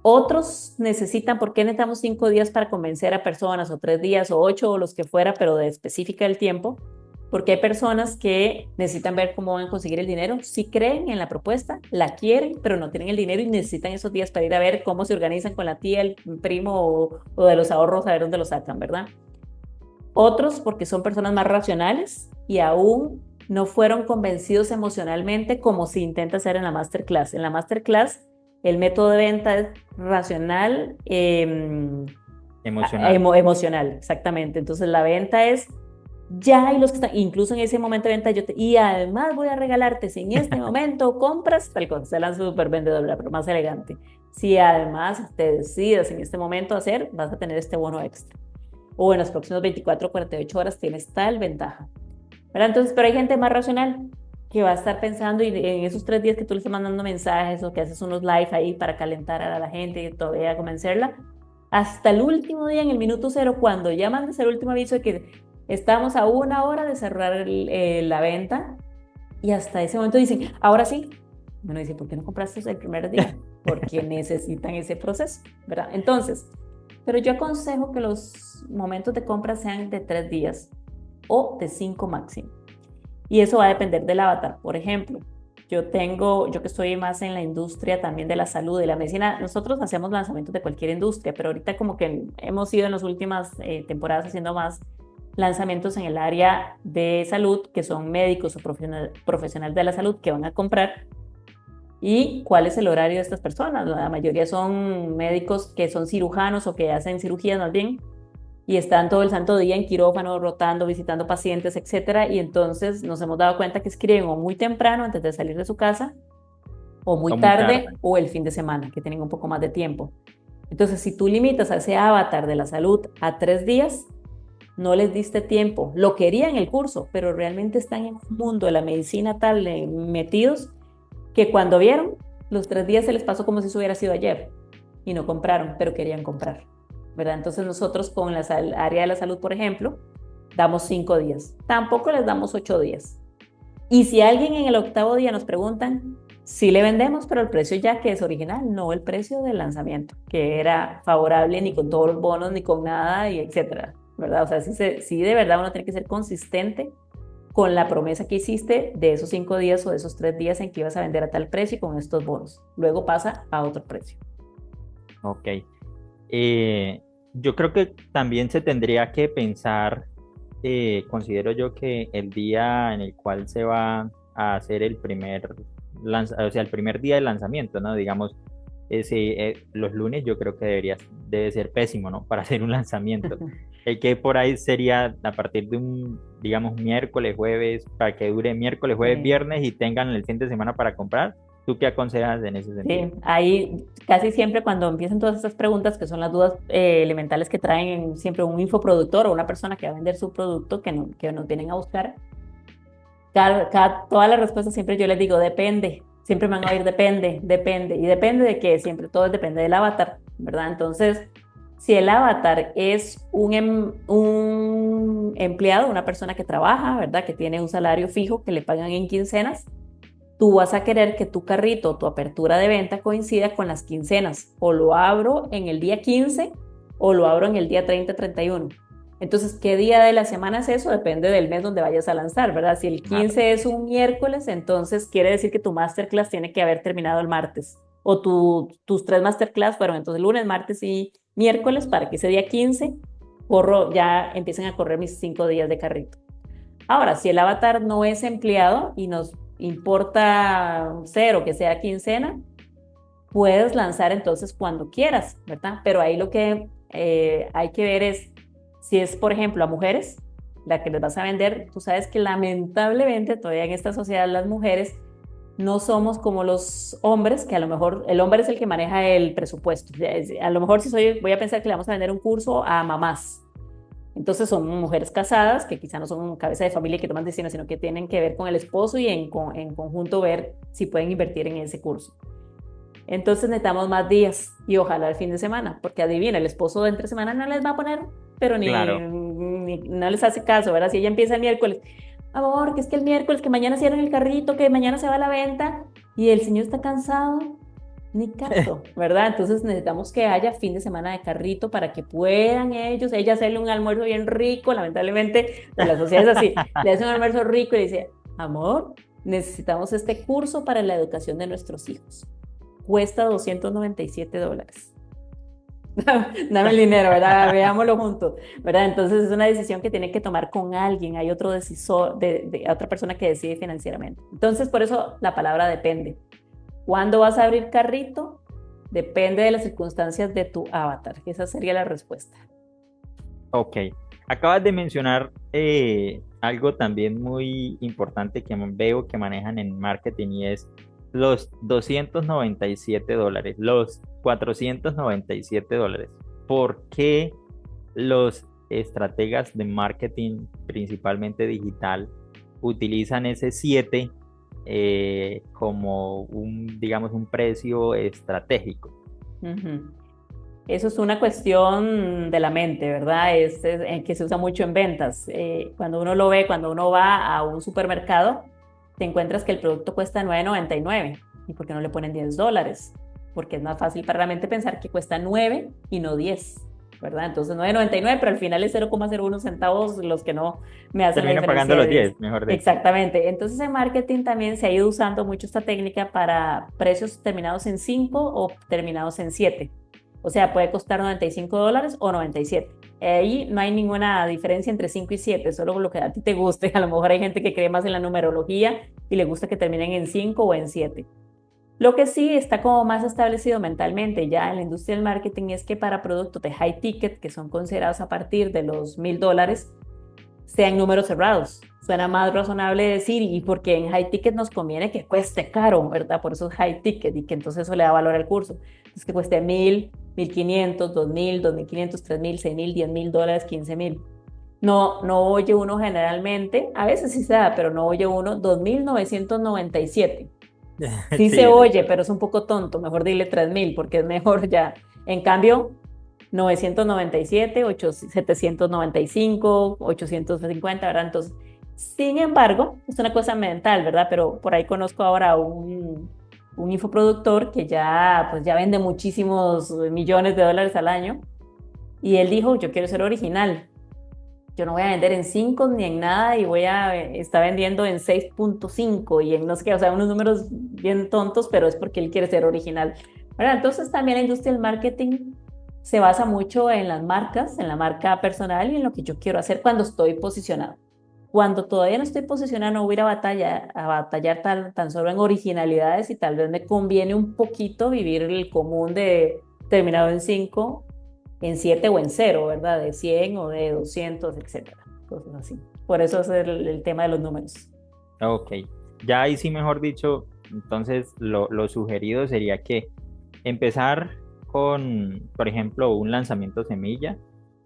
Otros necesitan, ¿por qué necesitamos 5 días para convencer a personas, o 3 días, o 8, o los que fuera, pero de específica el tiempo? Porque hay personas que necesitan ver cómo van a conseguir el dinero, sí creen en la propuesta, la quieren, pero no tienen el dinero y necesitan esos días para ir a ver cómo se organizan con la tía, el primo o de los ahorros, a ver dónde los sacan, ¿verdad? Otros porque son personas más racionales y aún no fueron convencidos emocionalmente como se intenta hacer en la masterclass. En la masterclass, el método de venta es racional, Emocional. emocional, exactamente. Entonces la venta es ya, y los que están, incluso en ese momento de venta, y además voy a regalarte, si en este momento compras, tal cosa, se la súper vendedora, pero más elegante. Si además te decides en este momento hacer, vas a tener este bono extra. O en las próximas 24 o 48 horas tienes tal ventaja. ¿Verdad? Entonces, pero hay gente más racional que va a estar pensando y en esos 3 días que tú le estás mandando mensajes o que haces unos live ahí para calentar a la gente y todavía convencerla, hasta el último día, en el minuto cero, cuando ya mandas el último aviso de que estamos a 1 hora de cerrar la venta, y hasta ese momento dicen, ahora sí. Bueno, dice, ¿por qué no compraste el primer día? Porque necesitan ese proceso, ¿verdad? Entonces, pero yo aconsejo que los momentos de compra sean de 3 días o de 5 máximo. Y eso va a depender del avatar. Por ejemplo, yo que estoy más en la industria también de la salud y la medicina, nosotros hacemos lanzamientos de cualquier industria, pero ahorita como que hemos ido en las últimas temporadas haciendo más lanzamientos en el área de salud, que son médicos o profesionales de la salud que van a comprar. ¿Y cuál es el horario de estas personas? La mayoría son médicos que son cirujanos o que hacen cirugías más bien y están todo el santo día en quirófano, rotando, visitando pacientes, etcétera. Y entonces nos hemos dado cuenta que escriben o muy temprano antes de salir de su casa, o muy O muy tarde. tarde, o el fin de semana, que tienen un poco más de tiempo. Entonces, si tú limitas a ese avatar de la salud a 3 días, no les diste tiempo. Lo querían el curso, pero realmente están en un mundo de la medicina tal metidos que cuando vieron, los 3 días se les pasó como si eso hubiera sido ayer y no compraron, pero querían comprar, ¿verdad? Entonces nosotros con la área de la salud, por ejemplo, damos 5 días. Tampoco les damos 8 días. Y si alguien en el octavo día nos preguntan, sí le vendemos, pero el precio ya que es original, no el precio del lanzamiento, que era favorable ni con todos los bonos, ni con nada, y etcétera, ¿verdad? O sea, sí de verdad uno tiene que ser consistente con la promesa que hiciste de esos 5 días o de esos 3 días en que ibas a vender a tal precio y con estos bonos. Luego pasa a otro precio. Ok. Eh, yo creo que también se tendría que pensar, considero yo que el día en el cual se va a hacer el o sea, el primer día de lanzamiento, ¿no? Digamos, los lunes yo creo que debe ser pésimo, ¿no? Para hacer un lanzamiento. El que por ahí sería a partir de digamos, miércoles, jueves, para que dure miércoles, jueves, Sí. viernes y tengan el fin de semana para comprar. ¿Tú qué aconsejas en ese sentido? Sí, ahí casi siempre cuando empiezan todas estas preguntas, que son las dudas elementales que traen siempre un infoproductor o una persona que va a vender su producto que nos vienen a buscar, todas las respuestas siempre yo les digo, depende, siempre me van a oír depende, depende, y depende de qué, siempre todo depende del avatar, ¿verdad? Entonces, si el avatar es un empleado, una persona que trabaja, ¿verdad? Que tiene un salario fijo, que le pagan en quincenas, tú vas a querer que tu carrito, tu apertura de venta coincida con las quincenas. O lo abro en el día 15 o lo abro en el día 30, 31. Entonces, ¿qué día de la semana es eso? Depende del mes donde vayas a lanzar, ¿verdad? Si el Claro. 15 es un miércoles, entonces quiere decir que tu masterclass tiene que haber terminado el martes. o tus 3 masterclass fueron entonces lunes, martes y miércoles para que ese día 15 ya empiecen a correr mis 5 días de carrito. Ahora, si el avatar no es empleado y nos importa cero que sea quincena, puedes lanzar entonces cuando quieras, ¿verdad? Pero ahí lo que hay que ver es, si es, por ejemplo, a mujeres, la que les vas a vender, tú sabes que lamentablemente todavía en esta sociedad las mujeres no somos como los hombres, que a lo mejor el hombre es el que maneja el presupuesto. A lo mejor voy a pensar que le vamos a vender un curso a mamás. Entonces son mujeres casadas que quizá no son cabeza de familia y que toman decisiones, sino que tienen que ver con el esposo y en conjunto ver si pueden invertir en ese curso. Entonces necesitamos más días y ojalá el fin de semana, porque adivina, el esposo de entre semana no les va a poner, pero Claro. no les hace caso, ¿verdad? Si ella empieza el miércoles, amor, que es que el miércoles, que mañana cierran el carrito, que mañana se va a la venta y el señor está cansado, ni caso, ¿verdad? Entonces necesitamos que haya fin de semana de carrito para que puedan ella hacerle un almuerzo bien rico, lamentablemente, pues la sociedad es así, le hace un almuerzo rico y le dice, amor, necesitamos este curso para la educación de nuestros hijos. Cuesta $297. Dame el dinero, ¿verdad? Veámoslo juntos, ¿verdad? Entonces es una decisión que tiene que tomar con alguien, hay otro decisor, de otra persona que decide financieramente. Entonces, por eso la palabra depende. ¿Cuándo vas a abrir carrito? Depende de las circunstancias de tu avatar. Esa sería la respuesta. Ok. Acabas de mencionar algo también muy importante que veo que manejan en marketing y es los $297, los $497. ¿Por qué los estrategas de marketing, principalmente digital, utilizan ese 7 como digamos, un precio estratégico? Ujú. Eso es una cuestión de la mente, ¿verdad? Que se usa mucho en ventas. Cuando uno lo ve, cuando uno va a un supermercado, te encuentras que el producto cuesta $9.99. ¿Y por qué no le ponen $10? Porque es más fácil para la mente pensar que cuesta 9 y no 10, ¿verdad? Entonces $9.99, pero al final es 0,01 centavos los que no me hacen la Termino pagando diferencia de los 10. 10, mejor dicho. Exactamente. Entonces en marketing también se ha ido usando mucho esta técnica para precios terminados en 5 o terminados en 7. O sea, puede costar $95 o 97. Ahí no hay ninguna diferencia entre 5 y 7, solo lo que a ti te guste. A lo mejor hay gente que cree más en la numerología y le gusta que terminen en 5 o en 7. Lo que sí está como más establecido mentalmente ya en la industria del marketing es que para productos de high ticket, que son considerados a partir de los $1,000, sean números cerrados. Suena más razonable decir, y porque en high ticket nos conviene que cueste caro, ¿verdad? Por eso es high ticket y que entonces eso le da valor al curso. Es que cueste 1,000, 1,500, 2,000, 2,500, 3,000, 6,000, $10,000, 15,000. No oye uno generalmente, a veces sí se da, pero no oye uno 2,997. Sí se Sí, sí. oye, pero es un poco tonto, mejor dile 3,000 porque es mejor ya. En cambio, 997, 795, 850, ¿verdad? Entonces, sin embargo, es una cosa mental, ¿verdad? Pero por ahí conozco ahora un infoproductor que pues ya vende muchísimos millones de dólares al año y él dijo, yo quiero ser original. Yo no voy a vender en 5 ni en nada y está vendiendo en 6,5 y en no sé qué, o sea, unos números bien tontos, pero es porque él quiere ser original. ¿Verdad? Entonces también la industria del marketing se basa mucho en las marcas, en la marca personal y en lo que yo quiero hacer cuando estoy posicionado. Cuando todavía no estoy posicionado, no voy a ir a batallar tan solo en originalidades y tal vez me conviene un poquito vivir el común de terminado en 5, en 7 o en 0, ¿verdad? De 100 o de 200, etcétera. Cosas así. Por eso es el tema de los números. Ok. Ya ahí sí, mejor dicho, entonces lo sugerido sería que empezar con, por ejemplo, un lanzamiento semilla,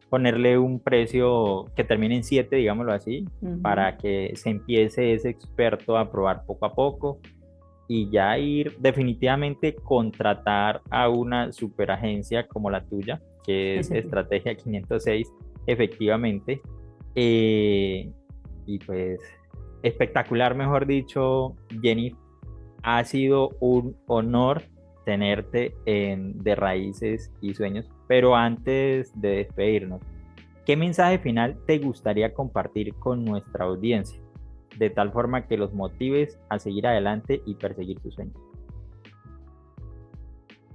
ponerle un precio que termine en 7, digámoslo así, Ujú. para que se empiece ese experto a probar poco a poco y ya ir definitivamente contratar a una superagencia como la tuya, que es Estrategia 506, efectivamente. Eh, y pues espectacular, mejor dicho, Jenny, ha sido un honor tenerte en De Raíces y Sueños, pero antes de despedirnos, ¿qué mensaje final te gustaría compartir con nuestra audiencia? De tal forma que los motives a seguir adelante y perseguir tus sueños.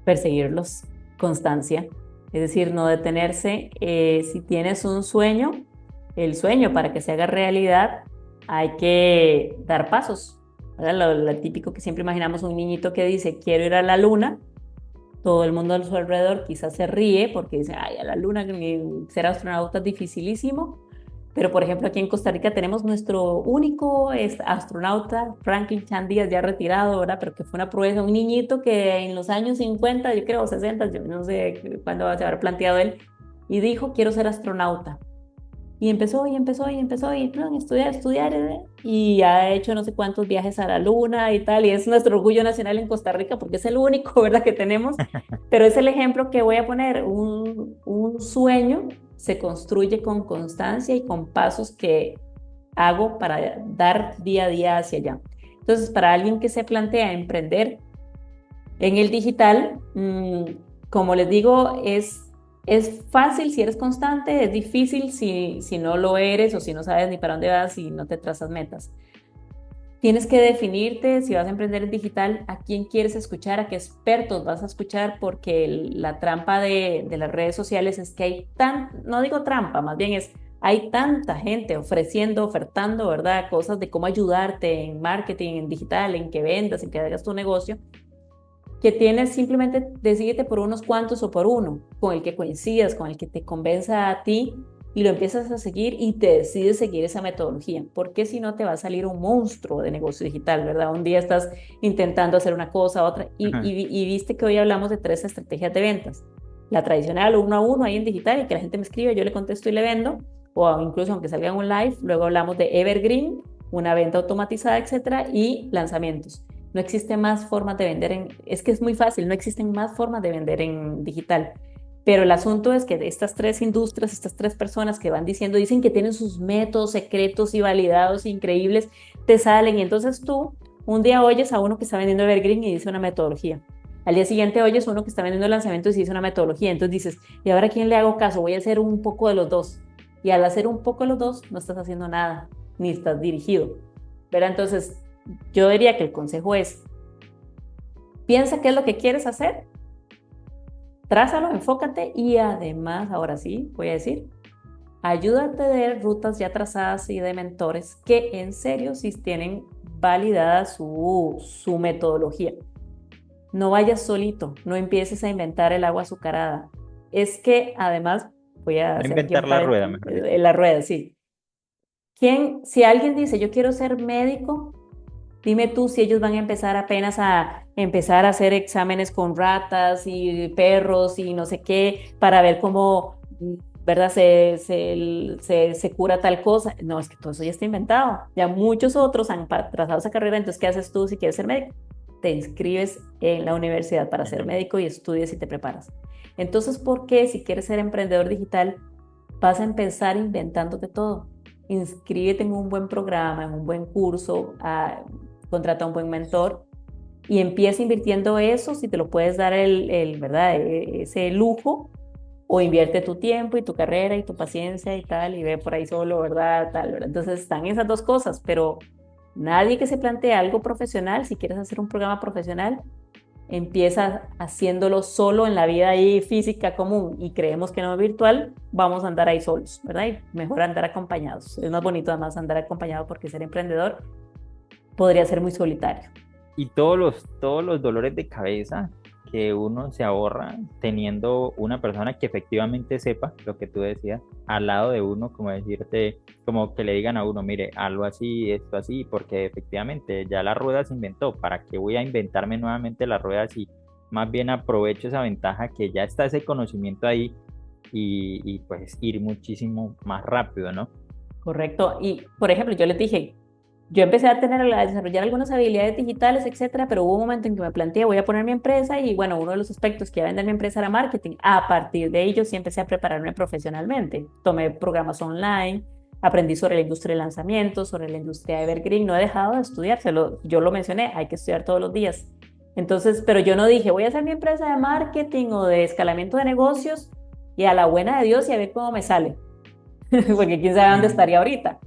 perseguirlos, constancia, es decir, no detenerse. Si tienes un sueño, el sueño para que se haga realidad, hay que dar pasos, ¿verdad? Lo típico que siempre imaginamos un niñito que dice, quiero ir a la luna, todo el mundo a su alrededor quizás se ríe porque dice, ay, a la luna, ser astronauta es dificilísimo. Pero, por ejemplo, aquí en Costa Rica tenemos nuestro único astronauta, Franklin Chan Díaz, ya retirado, ¿verdad? Pero que fue una proeza, un niñito que en los años 50, yo creo, 60, yo no sé cuándo se habrá planteado él, y dijo, quiero ser astronauta. Y empezó, y empezó, y empezó, y no, estudiar, estudiar, y ha hecho no sé cuántos viajes a la luna y tal, y es nuestro orgullo nacional en Costa Rica porque es el único, ¿verdad?, que tenemos, pero es el ejemplo que voy a poner, un sueño se construye con constancia y con pasos que hago para dar día a día hacia allá. Entonces, para alguien que se plantea emprender en el digital, como les digo, es fácil si eres constante, es difícil si no lo eres o si no sabes ni para dónde vas y no te trazas metas. Tienes que definirte si vas a emprender en digital, a quién quieres escuchar, a qué expertos vas a escuchar, porque la trampa de las redes sociales es que no digo trampa, más bien hay tanta gente ofreciendo, ofertando, ¿verdad? Cosas de cómo ayudarte en marketing, en digital, en que vendas, en que hagas tu negocio, que tienes simplemente decídete por unos cuantos o por uno, con el que coincidas, con el que te convenza a ti y lo empiezas a seguir y te decides seguir esa metodología, porque si no te va a salir un monstruo de negocio digital, ¿verdad? Un día estás intentando hacer una cosa, otra, y viste que hoy hablamos de 3 estrategias de ventas. La tradicional, uno a uno ahí en digital y que la gente me escribe, yo le contesto y le vendo, o incluso aunque salga en un live, luego hablamos de Evergreen, una venta automatizada, etcétera, y lanzamientos. No existe más formas de vender es que es muy fácil, no existen más formas de vender en digital. Pero el asunto es que de estas 3 industrias, estas 3 personas que van dicen que tienen sus métodos secretos y validados increíbles, te salen. Y entonces tú un día oyes a uno que está vendiendo Evergreen y dice una metodología. Al día siguiente oyes a uno que está vendiendo lanzamientos y dice una metodología. Entonces dices, ¿y ahora a quién le hago caso? Voy a hacer un poco de los dos. Y al hacer un poco de los dos, no estás haciendo nada, ni estás dirigido. ¿Verdad? Entonces, yo diría que el consejo es, piensa qué es lo que quieres hacer, trázalo, enfócate y además, ahora sí, voy a decir, ayúdate de rutas ya trazadas y de mentores que en serio sí tienen validada su metodología. No vayas solito, no empieces a inventar el agua azucarada. Es que además, voy a No hacer aquí inventar la rueda, mejor dicho. la rueda, sí. Si alguien dice, yo quiero ser médico, dime tú si ellos van a empezar apenas a empezar a hacer exámenes con ratas y perros y no sé qué para ver cómo, ¿verdad? Se cura tal cosa. No, es que todo eso ya está inventado. Ya muchos otros han trazado esa carrera. Entonces, ¿qué haces tú si quieres ser médico? Te inscribes en la universidad para ser médico y estudias y te preparas. Entonces, ¿por qué si quieres ser emprendedor digital vas a empezar inventándote todo? Inscríbete en un buen programa, en un buen curso, contrata un buen mentor y empieza invirtiendo eso, si te lo puedes dar ¿verdad? Ese lujo, o invierte tu tiempo y tu carrera y tu paciencia y tal, y ve por ahí solo, ¿verdad? Tal, ¿verdad? Entonces están esas dos cosas, pero nadie que se plantee algo profesional, si quieres hacer un programa profesional, empieza haciéndolo solo en la vida ahí física común y creemos que no es virtual, vamos a andar ahí solos, ¿verdad? Y mejor andar acompañados. Es más bonito además andar acompañado porque ser emprendedor podría ser muy solitario. Y todos los dolores de cabeza que uno se ahorra teniendo una persona que efectivamente sepa lo que tú decías al lado de uno, como decirte, como que le digan a uno, mire, algo así, esto así, porque efectivamente ya la rueda se inventó, ¿para qué voy a inventarme nuevamente la rueda si más bien aprovecho esa ventaja que ya está ese conocimiento ahí y pues ir muchísimo más rápido, ¿no? Correcto. Y, por ejemplo, yo les dije, yo empecé a desarrollar algunas habilidades digitales, etcétera, pero hubo un momento en que me planteé, voy a poner mi empresa y, bueno, uno de los aspectos que iba a vender mi empresa era marketing. A partir de ello, sí empecé a prepararme profesionalmente. Tomé programas online, aprendí sobre la industria de lanzamientos, sobre la industria de Evergreen. No he dejado de estudiar, yo lo mencioné, hay que estudiar todos los días. Entonces, pero yo no dije, voy a hacer mi empresa de marketing o de escalamiento de negocios y a la buena de Dios y a ver cómo me sale. Porque quién sabe dónde estaría ahorita.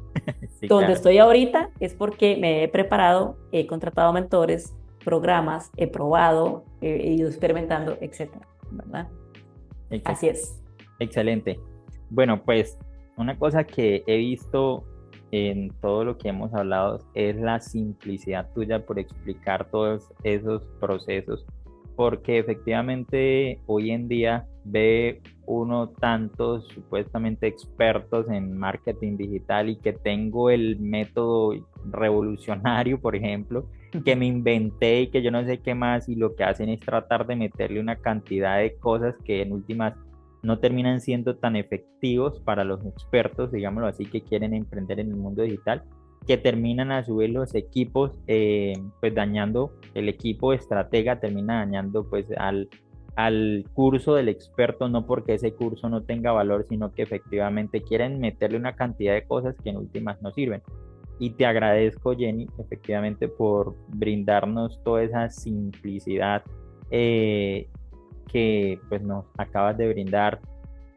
Sí, Donde claro. estoy ahorita es porque me he preparado, he contratado mentores, programas, he probado, he ido experimentando, etcétera, ¿verdad? Ex- Así es. Excelente. Bueno, pues una cosa que he visto en todo lo que hemos hablado es la simplicidad tuya por explicar todos esos procesos, porque efectivamente hoy en día ve uno tantos supuestamente expertos en marketing digital y que tengo el método revolucionario, por ejemplo, que me inventé y que yo no sé qué más, y lo que hacen es tratar de meterle una cantidad de cosas que en últimas no terminan siendo tan efectivos para los expertos, digámoslo así, que quieren emprender en el mundo digital, que terminan a su vez los equipos, pues dañando el equipo estratega, termina dañando pues al curso del experto, no porque ese curso no tenga valor, sino que efectivamente quieren meterle una cantidad de cosas que en últimas no sirven. Y te agradezco, Jenny, efectivamente, por brindarnos toda esa simplicidad que pues nos acabas de brindar,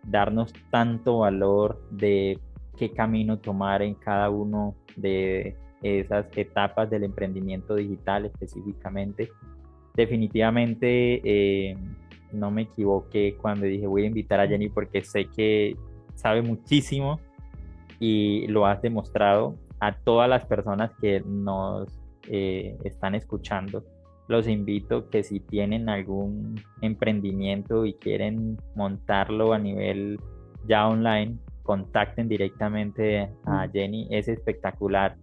darnos tanto valor de qué camino tomar en cada uno de esas etapas del emprendimiento digital específicamente. Definitivamente no me equivoqué cuando dije voy a invitar a Jenny porque sé que sabe muchísimo y lo has demostrado a todas las personas que nos están escuchando. Los invito que si tienen algún emprendimiento y quieren montarlo a nivel ya online, contacten directamente a Jenny, es espectacular.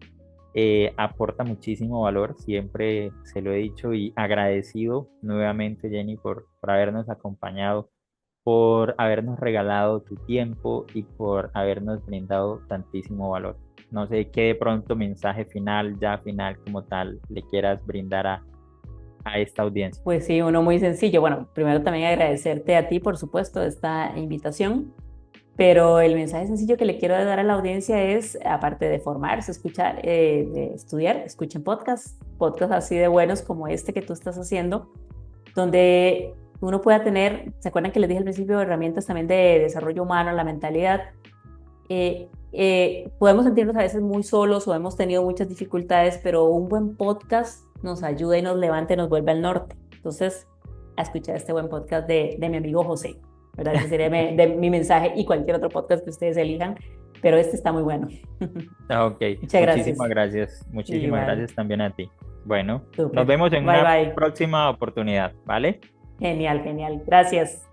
Aporta muchísimo valor, siempre se lo he dicho, y agradecido nuevamente, Jenny, por habernos acompañado, por habernos regalado tu tiempo y por habernos brindado tantísimo valor. No sé qué de pronto mensaje final, ya final como tal, le quieras brindar a esta audiencia. Pues sí, uno muy sencillo. Bueno, primero también agradecerte a ti, por supuesto, esta invitación, pero el mensaje sencillo que le quiero dar a la audiencia es, aparte de formarse, escuchar, de estudiar, escuchen podcasts, podcasts así de buenos como este que tú estás haciendo, donde uno pueda tener, ¿se acuerdan que les dije al principio, herramientas también de desarrollo humano, la mentalidad? Podemos sentirnos a veces muy solos o hemos tenido muchas dificultades, pero un buen podcast nos ayuda y nos levanta y nos vuelve al norte. Entonces, a escuchar este buen podcast de mi amigo José, ¿verdad? Ese sería mi mensaje y cualquier otro podcast que ustedes elijan, pero este está muy bueno. Ok, Muchas gracias. muchísimas Igual, gracias también a ti. Bueno, nos súper. vemos en Bye una bye. próxima oportunidad, ¿vale? Genial, genial. Gracias.